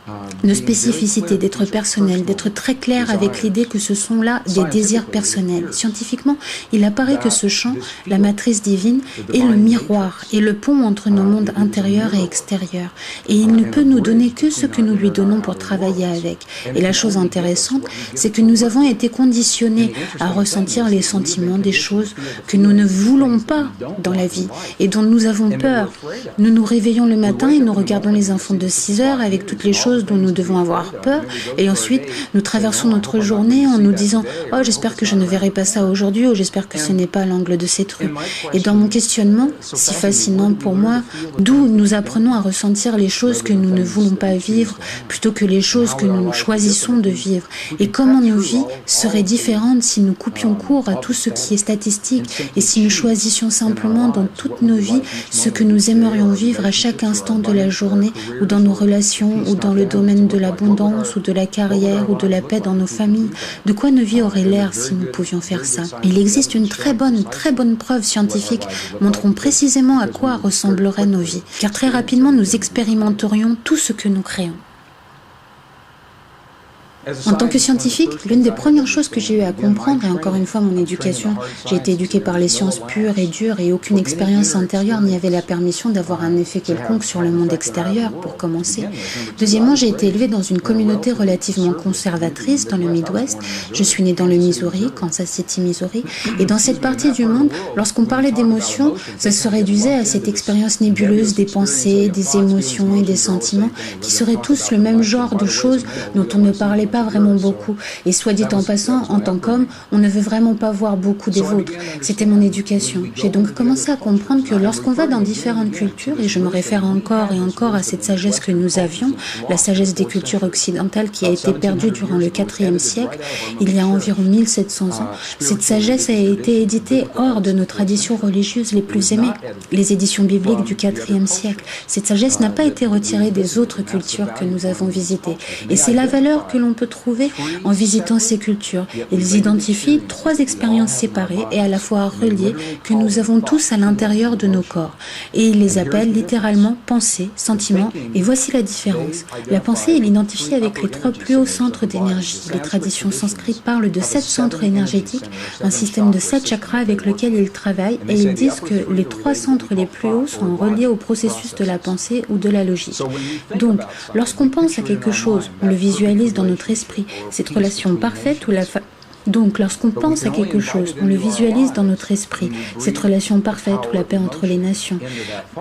de spécificité, d'être personnel, d'être très clair avec l'idée que ce sont là des désirs personnels. Scientifiquement, il apparaît que ce champ, la matrice divine, est le miroir et le pont entre nos mondes intérieurs et extérieurs. Et il ne peut nous donner que ce que nous lui donnons pour travailler avec. Et la chose intéressante, c'est que nous avons été conditionnés à ressentir les sentiments des choses que nous ne voulons pas dans la vie et dont nous avons peur. Nous nous réveillons le matin et nous regardons les infos de 6 heures avec toutes les choses dont nous devons avoir peur et ensuite nous traversons notre journée en nous disant « Oh, j'espère que je ne verrai pas ça aujourd'hui » ou « J'espère que ce n'est pas l'angle de cette rue ». Et dans mon questionnement, si fascinant pour moi, d'où nous apprenons à ressentir les choses que nous ne voulons pas vivre plutôt que les choses que nous choisissons de vivre. Et comment nos vies seraient différentes si nous coupions court à tout ce qui est statistique et si nous choisissions simplement dans toutes nos vies ce que nous aimerions vivre à chaque instant de la journée ou dans nos relations ou dans le domaine de l'abondance ou de la carrière ou de la paix dans nos familles. De quoi nos vies auraient l'air si nous pouvions faire ça? Il existe une très bonne preuve scientifique montrant précisément à quoi ressembleraient nos vies, car très rapidement nous expérimenterions tout ce que nous créons. En tant que scientifique, l'une des premières choses que j'ai eu à comprendre, et encore une fois mon éducation, j'ai été éduquée par les sciences pures et dures et aucune expérience intérieure n'y avait la permission d'avoir un effet quelconque sur le monde extérieur, pour commencer. Deuxièmement, j'ai été élevée dans une communauté relativement conservatrice dans le Midwest. Je suis née dans le Missouri, Kansas City, Missouri, et dans cette partie du monde, lorsqu'on parlait d'émotions, ça se réduisait à cette expérience nébuleuse des pensées, des émotions et des sentiments qui seraient tous le même genre de choses dont on ne parlait pas vraiment beaucoup. Et soit dit en passant, en tant qu'homme, on ne veut vraiment pas voir beaucoup des vôtres. C'était mon éducation. J'ai donc commencé à comprendre que lorsqu'on va dans différentes cultures, et je me réfère encore et encore à cette sagesse que nous avions, la sagesse des cultures occidentales qui a été perdue durant le IVe siècle, il y a environ 1700 ans, cette sagesse a été éditée hors de nos traditions religieuses les plus aimées, les éditions bibliques du IVe siècle. Cette sagesse n'a pas été retirée des autres cultures que nous avons visitées. Et c'est la valeur que l'on peut trouver en visitant ces cultures. Ils identifient 3 expériences séparées et à la fois reliées que nous avons tous à l'intérieur de nos corps. Et ils les appellent littéralement pensée, sentiment. Et voici la différence. La pensée est identifiée avec les 3 plus hauts centres d'énergie. Les traditions sanskrites parlent de 7 centres énergétiques, un système de 7 chakras avec lequel ils travaillent, et ils disent que les 3 centres les plus hauts sont reliés au processus de la pensée ou de la logique. Donc, lorsqu'on pense à quelque chose, on le visualise dans notre esprit. Cette relation parfaite où Donc, lorsqu'on pense à quelque chose, on le visualise dans notre esprit, cette relation parfaite ou la paix entre les nations.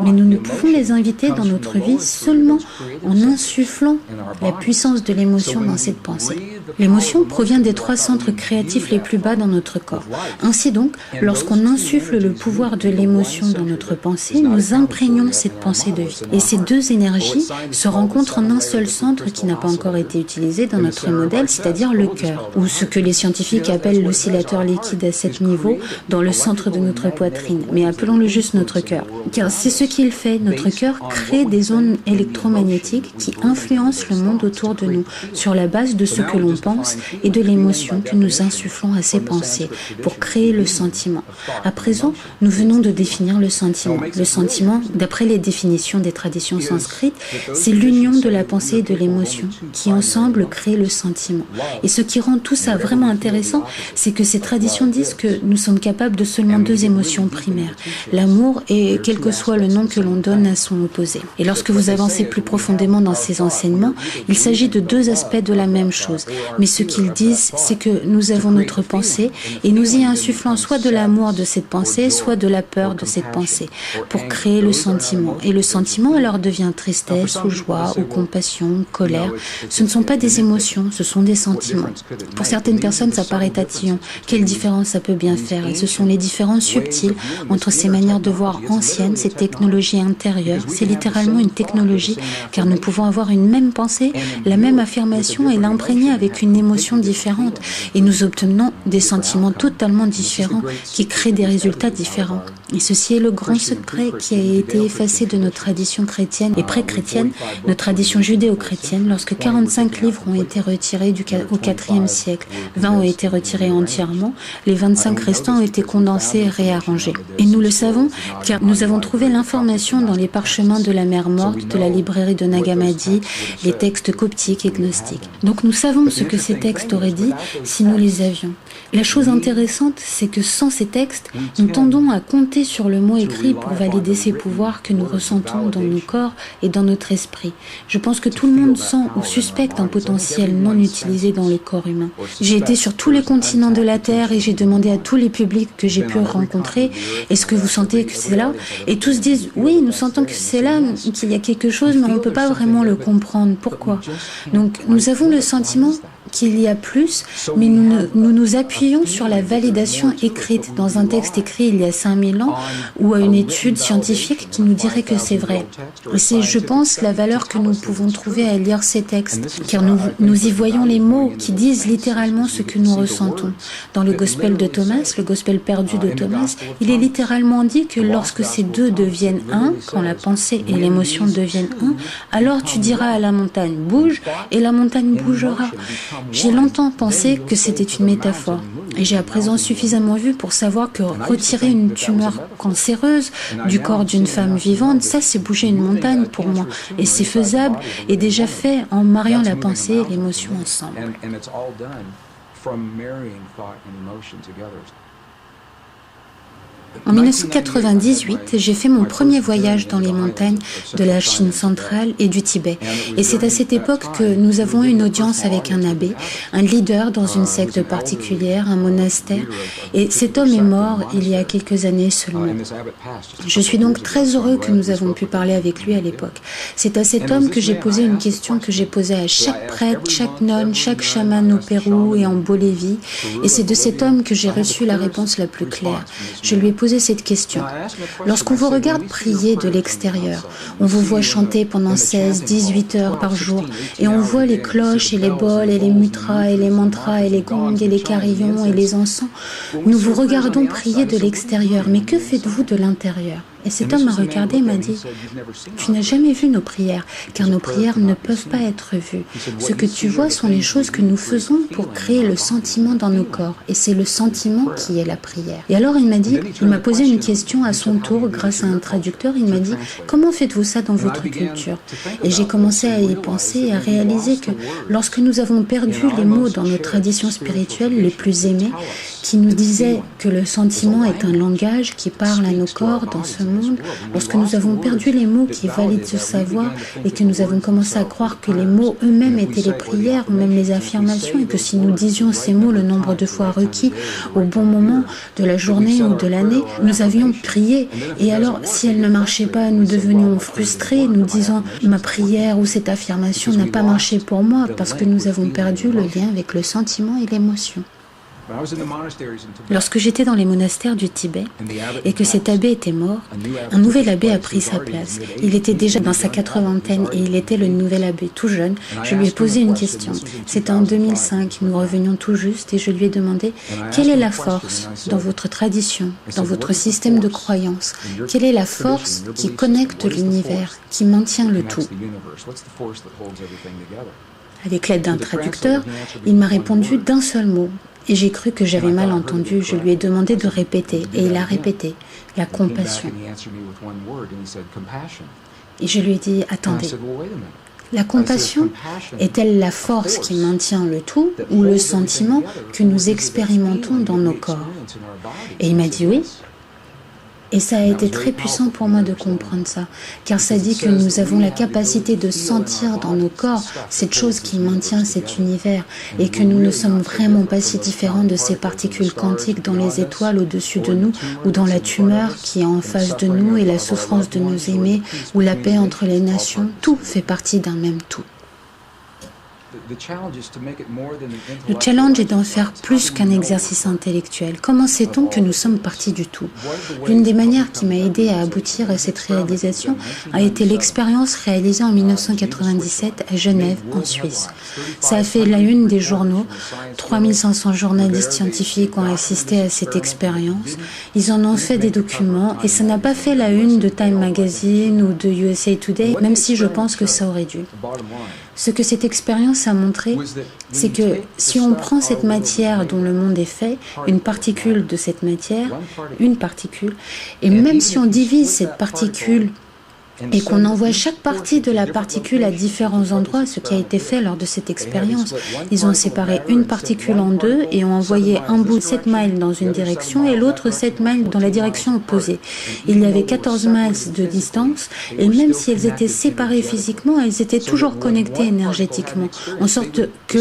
Mais nous ne pouvons les inviter dans notre vie seulement en insufflant la puissance de l'émotion dans cette pensée. L'émotion provient des 3 centres créatifs les plus bas dans notre corps. Ainsi donc, lorsqu'on insuffle le pouvoir de l'émotion dans notre pensée, nous imprégnons cette pensée de vie. Et ces 2 énergies se rencontrent en un seul centre qui n'a pas encore été utilisé dans notre modèle, c'est-à-dire le cœur, ou ce que les scientifiques appelle l'oscillateur liquide à 7 niveaux dans le centre de notre poitrine, mais appelons-le juste notre cœur. Car c'est ce qu'il fait, notre cœur crée des ondes électromagnétiques qui influencent le monde autour de nous, sur la base de ce que l'on pense et de l'émotion que nous insufflons à ces pensées, pour créer le sentiment. À présent, nous venons de définir le sentiment. Le sentiment, d'après les définitions des traditions sanskrites, c'est l'union de la pensée et de l'émotion, qui ensemble créent le sentiment. Et ce qui rend tout ça vraiment intéressant, c'est que ces traditions disent que nous sommes capables de seulement 2 émotions primaires, l'amour et quel que soit le nom que l'on donne à son opposé. Et lorsque vous avancez plus profondément dans ces enseignements, il s'agit de 2 aspects de la même chose. Mais ce qu'ils disent, c'est que nous avons notre pensée et nous y insufflons soit de l'amour de cette pensée, soit de la peur de cette pensée, pour créer le sentiment. Et le sentiment alors devient tristesse ou joie ou compassion, ou colère. Ce ne sont pas des émotions, ce sont des sentiments. Pour certaines personnes, ça paraît tatillon. Quelle différence ça peut bien faire? Et ce sont les différences subtiles entre ces manières de voir anciennes, ces technologies intérieures. C'est littéralement une technologie, car nous pouvons avoir une même pensée, la même affirmation et l'imprégner avec une émotion différente. Et nous obtenons des sentiments totalement différents qui créent des résultats différents. Et ceci est le grand secret qui a été effacé de nos traditions chrétiennes et pré-chrétiennes, nos traditions judéo-chrétiennes, lorsque 45 livres ont été retirés au IVe siècle. 20 ont été retirés entièrement, les 25 restants ont été condensés et réarrangés. Et nous le savons car nous avons trouvé l'information dans les parchemins de la mer Morte, de la librairie de Nag Hammadi, les textes coptiques et gnostiques. Donc nous savons ce que ces textes auraient dit si nous les avions. La chose intéressante, c'est que sans ces textes, nous tendons à compter sur le mot écrit pour valider ces pouvoirs que nous ressentons dans nos corps et dans notre esprit. Je pense que tout le monde sent ou suspecte un potentiel non utilisé dans le corps humain. J'ai été sur tous les continents de la Terre et j'ai demandé à tous les publics que j'ai pu rencontrer, est-ce que vous sentez que c'est là? Et tous disent, oui, nous sentons que c'est là, qu'il y a quelque chose, mais on ne peut pas vraiment le comprendre. Pourquoi? Donc, nous avons le sentiment qu'il y a plus, mais nous appuyons sur la validation écrite dans un texte écrit il y a 5000 ans ou à une étude scientifique qui nous dirait que c'est vrai. Et c'est, je pense, la valeur que nous pouvons trouver à lire ces textes, car nous y voyons les mots qui disent littéralement ce que nous ressentons. Dans le Gospel de Thomas, le Gospel perdu de Thomas, il est littéralement dit que lorsque ces deux deviennent un, quand la pensée et l'émotion deviennent un, alors tu diras à la montagne « bouge » et la montagne bougera. J'ai longtemps pensé que c'était une métaphore. Et j'ai à présent suffisamment vu pour savoir que retirer une tumeur cancéreuse du corps d'une femme vivante, ça c'est bouger une montagne pour moi. Et c'est faisable et déjà fait en mariant la pensée et l'émotion ensemble. En 1998, j'ai fait mon premier voyage dans les montagnes de la Chine centrale et du Tibet. Et c'est à cette époque que nous avons eu une audience avec un abbé, un leader dans une secte particulière, un monastère. Et cet homme est mort il y a quelques années seulement. Je suis donc très heureux que nous avons pu parler avec lui à l'époque. C'est à cet homme que j'ai posé une question que j'ai posée à chaque prêtre, chaque nonne, chaque chaman au Pérou et en Bolivie. Et c'est de cet homme que j'ai reçu la réponse la plus claire. Je lui ai posé cette question. Lorsqu'on vous regarde prier de l'extérieur, on vous voit chanter pendant 16, 18 heures par jour et on voit les cloches et les bols et les mudras et les mantras et les gongs et les carillons et les encens. Nous vous regardons prier de l'extérieur, mais que faites-vous de l'intérieur ? Et cet homme m'a regardé et m'a dit « Tu n'as jamais vu nos prières, car nos prières ne peuvent pas être vues. Ce que tu vois sont les choses que nous faisons pour créer le sentiment dans nos corps, et c'est le sentiment qui est la prière. » Et alors il m'a posé une question à son tour grâce à un traducteur. Il m'a dit « Comment faites-vous ça dans votre culture ?» Et j'ai commencé à y penser et à réaliser que lorsque nous avons perdu les mots dans nos traditions spirituelles les plus aimées, qui nous disaient que le sentiment est un langage qui parle à nos corps dans ce monde, lorsque nous avons perdu les mots qui valident ce savoir et que nous avons commencé à croire que les mots eux-mêmes étaient les prières ou même les affirmations et que si nous disions ces mots le nombre de fois requis au bon moment de la journée ou de l'année, nous avions prié. Et alors, si elle ne marchait pas, nous devenions frustrés, nous disant « ma prière ou cette affirmation n'a pas marché pour moi » parce que nous avons perdu le lien avec le sentiment et l'émotion. Lorsque j'étais dans les monastères du Tibet et que cet abbé était mort, un nouvel abbé a pris sa place. Il était déjà dans sa 80aine et il était le nouvel abbé, tout jeune. Je lui ai posé une question. C'était en 2005, nous revenions tout juste et je lui ai demandé « Quelle est la force dans votre tradition, dans votre système de croyance? Quelle est la force qui connecte l'univers, qui maintient le tout ?» Avec l'aide d'un traducteur, il m'a répondu d'un seul mot. Et j'ai cru que j'avais mal entendu. Je lui ai demandé de répéter. Et il a répété. La compassion. Et je lui ai dit, attendez. La compassion est-elle la force qui maintient le tout ou le sentiment que nous expérimentons dans nos corps? Et il m'a dit oui. Et ça a été très puissant pour moi de comprendre ça, car ça dit que nous avons la capacité de sentir dans nos corps cette chose qui maintient cet univers et que nous ne sommes vraiment pas si différents de ces particules quantiques dans les étoiles au-dessus de nous ou dans la tumeur qui est en face de nous et la souffrance de nos aimés ou la paix entre les nations. Tout fait partie d'un même tout. Le challenge est d'en faire plus qu'un exercice intellectuel. Comment sait-on que nous sommes partis du tout? L'une des manières qui m'a aidé à aboutir à cette réalisation a été l'expérience réalisée en 1997 à Genève, en Suisse. Ça a fait la une des journaux. 3500 journalistes scientifiques ont assisté à cette expérience. Ils en ont fait des documents et ça n'a pas fait la une de Time Magazine ou de USA Today, même si je pense que ça aurait dû. Ce que cette expérience a montré, c'est que si on prend cette matière dont le monde est fait, une particule de cette matière, une particule, et même si on divise cette particule et qu'on envoie chaque partie de la particule à différents endroits, ce qui a été fait lors de cette expérience. Ils ont séparé une particule en deux et ont envoyé un bout 7 miles dans une direction et l'autre 7 miles dans la direction opposée. Il y avait 14 miles de distance et même si elles étaient séparées physiquement, elles étaient toujours connectées énergétiquement, en sorte que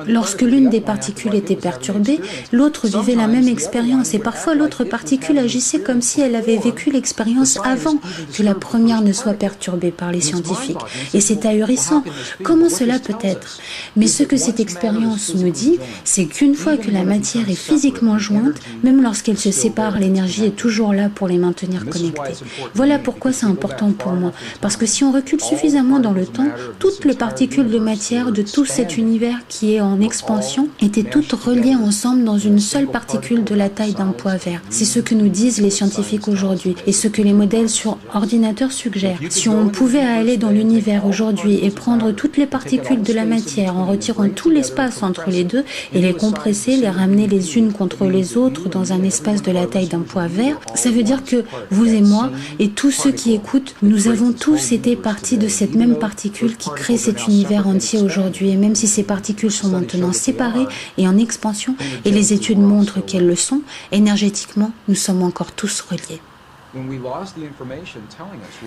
lorsque l'une des particules était perturbée, l'autre vivait la même expérience et parfois l'autre particule agissait comme si elle avait vécu l'expérience avant que la première ne soit perturbée par les scientifiques. Et c'est ahurissant. Comment cela peut être? Mais ce que cette expérience nous dit, c'est qu'une fois que la matière est physiquement jointe, même lorsqu'elle se sépare, l'énergie est toujours là pour les maintenir connectés. Voilà pourquoi c'est important pour moi. Parce que si on recule suffisamment dans le temps, toutes les particules de matière de tout cet univers qui est en expansion étaient toutes reliées ensemble dans une seule particule de la taille d'un pois vert. C'est ce que nous disent les scientifiques aujourd'hui et ce que les modèles sur ordinateur suggèrent. l'univers. Si on pouvait aller dans l'univers aujourd'hui et prendre toutes les particules de la matière en retirant tout l'espace entre les deux et les compresser, les ramener les unes contre les autres dans un espace de la taille d'un pois vert, ça veut dire que vous et moi et tous ceux qui écoutent, nous avons tous été partie de cette même particule qui crée cet univers entier aujourd'hui. Et même si ces particules sont maintenant séparées et en expansion, et les études montrent qu'elles le sont, énergétiquement, nous sommes encore tous reliés.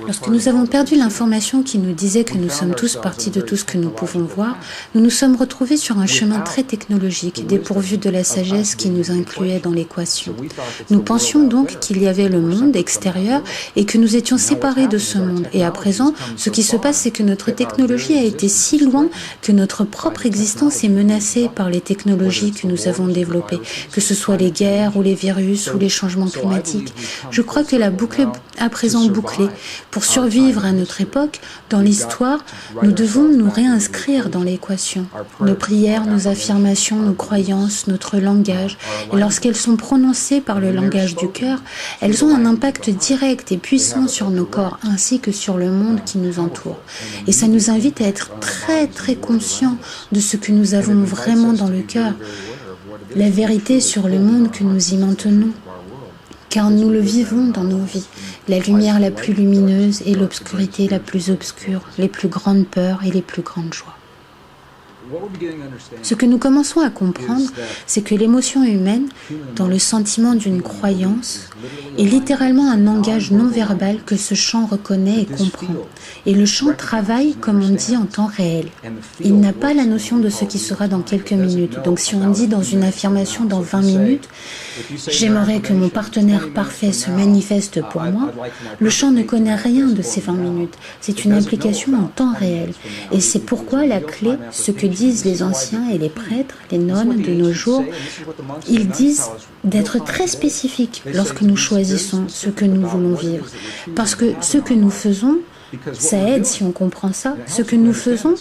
Lorsque nous avons perdu l'information qui nous disait que nous sommes tous partis de tout ce que nous pouvons voir, nous nous sommes retrouvés sur un chemin très technologique, dépourvu de la sagesse qui nous incluait dans l'équation. Nous pensions donc qu'il y avait le monde extérieur et que nous étions séparés de ce monde. Et à présent, ce qui se passe, c'est que notre technologie a été si loin que notre propre existence est menacée par les technologies que nous avons développées, que ce soit les guerres ou les virus ou les changements climatiques. Je crois que la boucle est à présent bouclée. Pour survivre à notre époque, dans l'histoire, nous devons nous réinscrire dans l'équation. Nos prières, nos affirmations, nos croyances, notre langage, et lorsqu'elles sont prononcées par le langage du cœur, elles ont un impact direct et puissant sur nos corps ainsi que sur le monde qui nous entoure. Et ça nous invite à être très très conscients de ce que nous avons vraiment dans le cœur, la vérité sur le monde que nous y maintenons. Car nous le vivons dans nos vies, la lumière la plus lumineuse et l'obscurité la plus obscure, les plus grandes peurs et les plus grandes joies. Ce que nous commençons à comprendre, c'est que l'émotion humaine, dans le sentiment d'une croyance, est littéralement un langage non verbal que ce champ reconnaît et comprend. Et le champ travaille, comme on dit, en temps réel. Il n'a pas la notion de ce qui sera dans quelques minutes. Donc si on dit dans une affirmation dans 20 minutes, j'aimerais que mon partenaire parfait se manifeste pour moi, le champ ne connaît rien de ces 20 minutes. C'est une implication en temps réel. Et c'est pourquoi la clé, ce que disent les anciens et les prêtres, les nonnes de nos jours, ils disent d'être très spécifiques lorsque nous choisissons ce que nous voulons vivre. Parce que ce que nous faisons, ça aide si on comprend ça. Ce que nous faisons,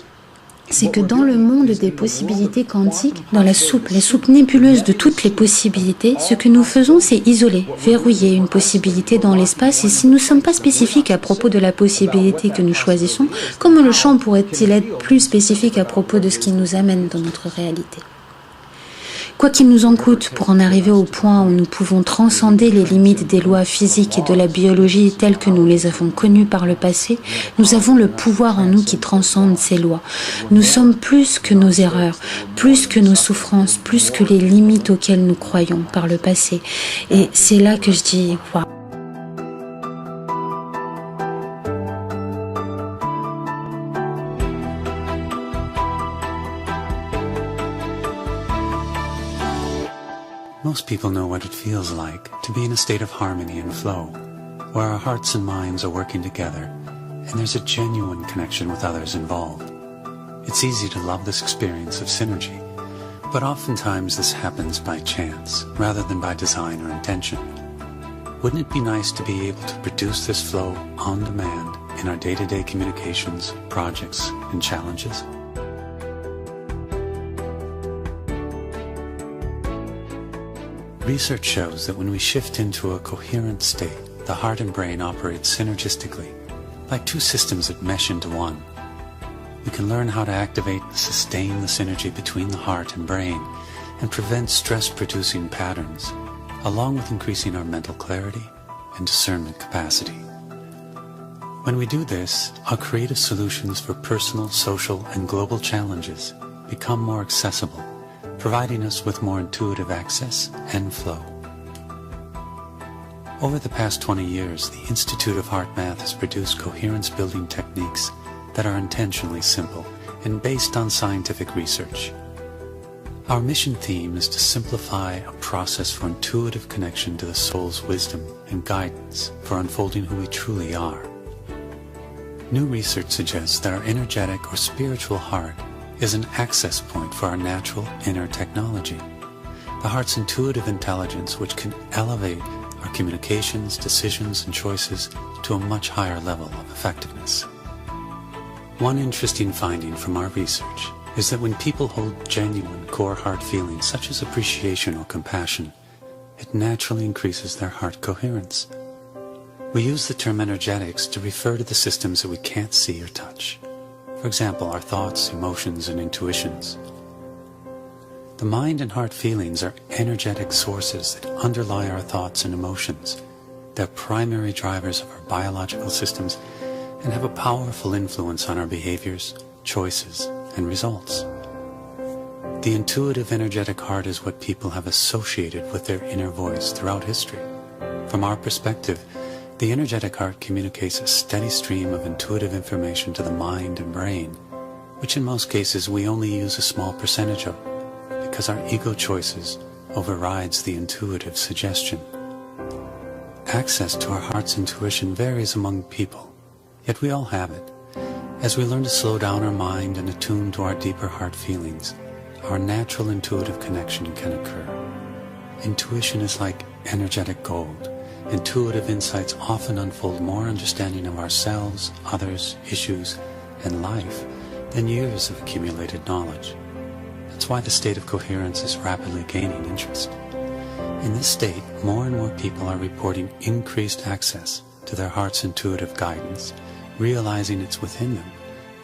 c'est que dans le monde des possibilités quantiques, dans les soupes nébuleuses de toutes les possibilités, ce que nous faisons, c'est isoler, verrouiller une possibilité dans l'espace. Et si nous ne sommes pas spécifiques à propos de la possibilité que nous choisissons, comment le champ pourrait-il être plus spécifique à propos de ce qui nous amène dans notre réalité ? Quoi qu'il nous en coûte pour en arriver au point où nous pouvons transcender les limites des lois physiques et de la biologie telles que nous les avons connues par le passé, nous avons le pouvoir en nous qui transcende ces lois. Nous sommes plus que nos erreurs, plus que nos souffrances, plus que les limites auxquelles nous croyons par le passé. Et c'est là que je dis « waouh ». Most people know what it feels like to be in a state of harmony and flow, where our hearts and minds are working together, and there's a genuine connection with others involved. It's easy to love this experience of synergy, but oftentimes this happens by chance, rather than by design or intention. Wouldn't it be nice to be able to produce this flow on demand in our day-to-day communications, projects, and challenges? Research shows that when we shift into a coherent state, the heart and brain operate synergistically, like two systems that mesh into one. We can learn how to activate and sustain the synergy between the heart and brain and prevent stress-producing patterns, along with increasing our mental clarity and discernment capacity. When we do this, our creative solutions for personal, social, and global challenges become more accessible, providing us with more intuitive access and flow. Over the past 20 years, the Institute of Heart Math has produced coherence-building techniques that are intentionally simple and based on scientific research. Our mission theme is to simplify a process for intuitive connection to the soul's wisdom and guidance for unfolding who we truly are. New research suggests that our energetic or spiritual heart is an access point for our natural inner technology, the heart's intuitive intelligence, which can elevate our communications, decisions, and choices to a much higher level of effectiveness. One interesting finding from our research is that when people hold genuine core heart feelings such as appreciation or compassion, it naturally increases their heart coherence. We use the term energetics to refer to the systems that we can't see or touch. For example, our thoughts, emotions, and intuitions. The mind and heart feelings are energetic sources that underlie our thoughts and emotions. They're primary drivers of our biological systems and have a powerful influence on our behaviors, choices, and results. The intuitive energetic heart is what people have associated with their inner voice throughout history. From our perspective, the energetic heart communicates a steady stream of intuitive information to the mind and brain, which in most cases we only use a small percentage of, because our ego choices overrides the intuitive suggestion. Access to our heart's intuition varies among people, yet we all have it. As we learn to slow down our mind and attune to our deeper heart feelings, our natural intuitive connection can occur. Intuition is like energetic gold. Intuitive insights often unfold more understanding of ourselves, others, issues, and life than years of accumulated knowledge. That's why the state of coherence is rapidly gaining interest. In this state, more and more people are reporting increased access to their heart's intuitive guidance, realizing it's within them,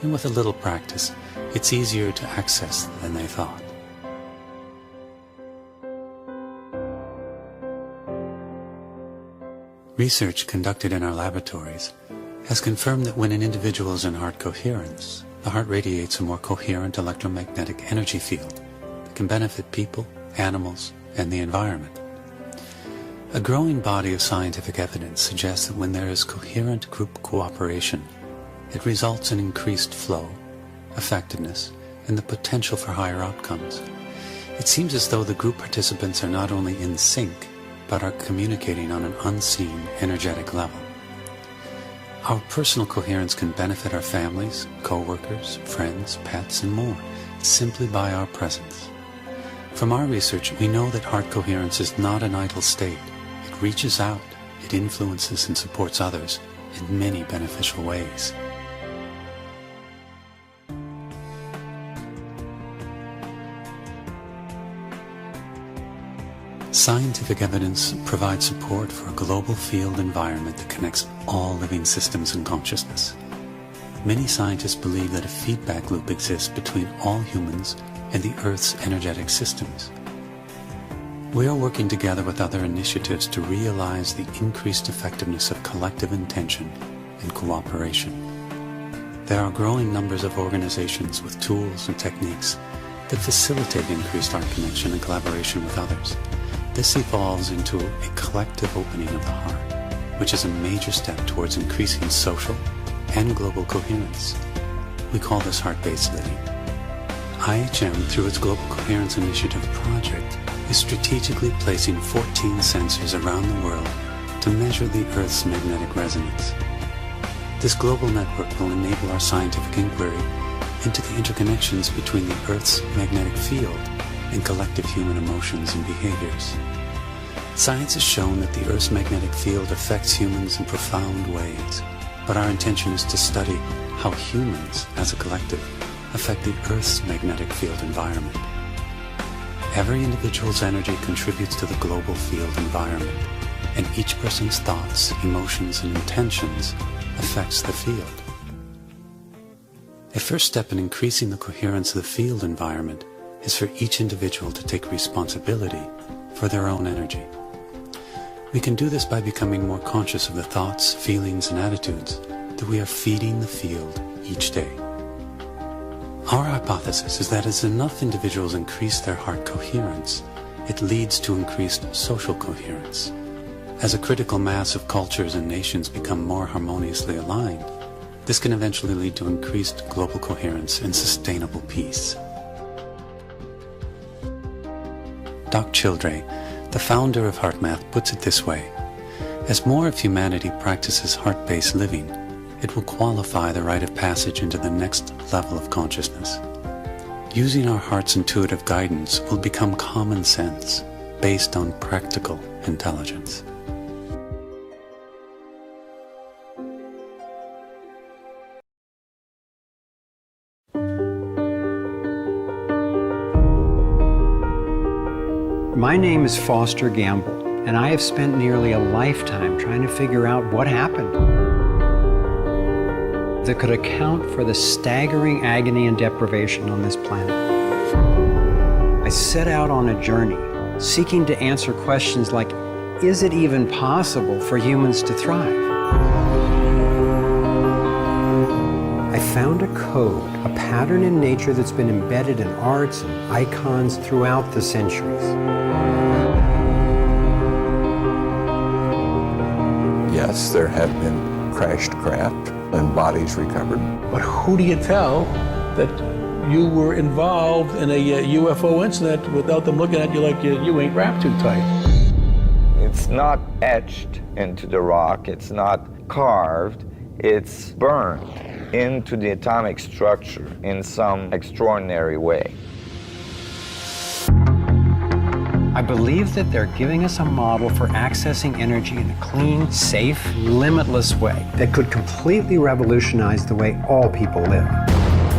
and with a little practice, it's easier to access than they thought. Research conducted in our laboratories has confirmed that when an individual is in heart coherence, the heart radiates a more coherent electromagnetic energy field that can benefit people, animals, and the environment. A growing body of scientific evidence suggests that when there is coherent group cooperation, it results in increased flow, effectiveness, and the potential for higher outcomes. It seems as though the group participants are not only in sync, but are communicating on an unseen energetic level. Our personal coherence can benefit our families, co-workers, friends, pets, and more, simply by our presence. From our research, we know that heart coherence is not an idle state. It reaches out, it influences and supports others in many beneficial ways. Scientific evidence provides support for a global field environment that connects all living systems and consciousness. Many scientists believe that a feedback loop exists between all humans and the Earth's energetic systems. We are working together with other initiatives to realize the increased effectiveness of collective intention and cooperation. There are growing numbers of organizations with tools and techniques that facilitate increased heart connection and collaboration with others. This evolves into a collective opening of the heart, which is a major step towards increasing social and global coherence. We call this heart-based living. IHM, through its Global Coherence Initiative project, is strategically placing 14 sensors around the world to measure the Earth's magnetic resonance. This global network will enable our scientific inquiry into the interconnections between the Earth's magnetic field and collective human emotions and behaviors. Science has shown that the Earth's magnetic field affects humans in profound ways, but our intention is to study how humans, as a collective, affect the Earth's magnetic field environment. Every individual's energy contributes to the global field environment, and each person's thoughts, emotions, and intentions affects the field. A first step in increasing the coherence of the field environment is for each individual to take responsibility for their own energy. We can do this by becoming more conscious of the thoughts, feelings, and attitudes that we are feeding the field each day. Our hypothesis is that as enough individuals increase their heart coherence, it leads to increased social coherence. As a critical mass of cultures and nations become more harmoniously aligned, this can eventually lead to increased global coherence and sustainable peace. Doc Childre, the founder of HeartMath, puts it this way: as more of humanity practices heart-based living, it will qualify the rite of passage into the next level of consciousness. Using our heart's intuitive guidance will become common sense, based on practical intelligence. My name is Foster Gamble, And I have spent nearly a lifetime trying to figure out what happened that could account for the staggering agony and deprivation on this planet. I set out on a journey seeking to answer questions like, is it even possible for humans to thrive? I found a code, a pattern in nature that's been embedded in arts and icons throughout the centuries. Yes, there have been crashed craft and bodies recovered. But who do you tell that you were involved in a UFO incident without them looking at you like you ain't wrapped too tight? It's not etched into the rock, it's not carved, it's burned into the atomic structure in some extraordinary way. I believe that they're giving us a model for accessing energy in a clean, safe, limitless way that could completely revolutionize the way all people live.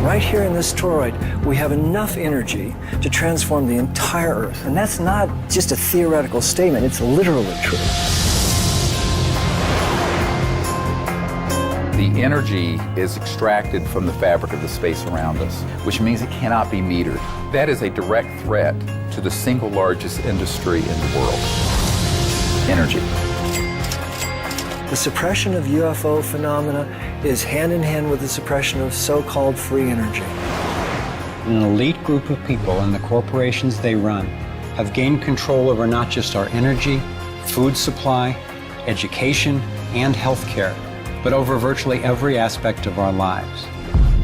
Right here in this toroid, we have enough energy to transform the entire Earth. And that's not just a theoretical statement, it's literally true. The energy is extracted from the fabric of the space around us, which means it cannot be metered. That is a direct threat to the single largest industry in the world, energy. The suppression of UFO phenomena is hand in hand with the suppression of so-called free energy. An elite group of people and the corporations they run have gained control over not just our energy, food supply, education, and healthcare, but over virtually every aspect of our lives.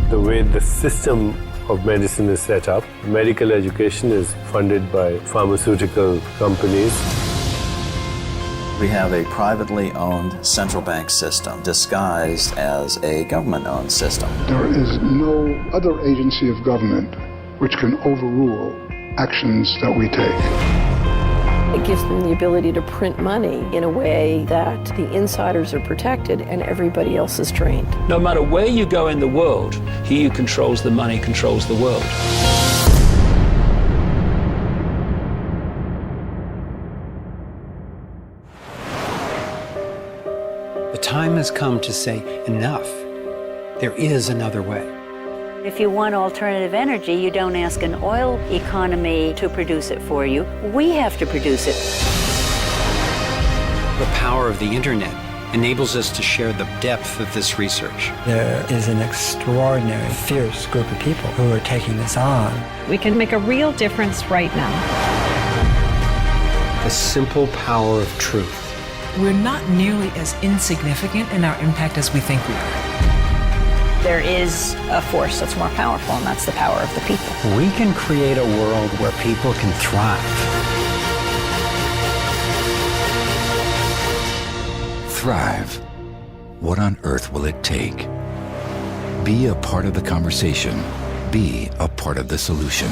The way the system of medicine is set up, medical education is funded by pharmaceutical companies. We have a privately owned central bank system disguised as a government-owned system. There is no other agency of government which can overrule actions that we take. It gives them the ability to print money in a way that the insiders are protected and everybody else is trained. No matter where you go in the world, he who controls the money controls the world. The time has come to say enough. There is another way. If you want alternative energy, you don't ask an oil economy to produce it for you. We have to produce it. The power of the internet enables us to share the depth of this research. There is an extraordinary, fierce group of people who are taking this on. We can make a real difference right now. The simple power of truth. We're not nearly as insignificant in our impact as we think we are. There is a force that's more powerful, and that's the power of the people. We can create a world where people can thrive. Thrive. What on earth will it take? Be a part of the conversation. Be a part of the solution.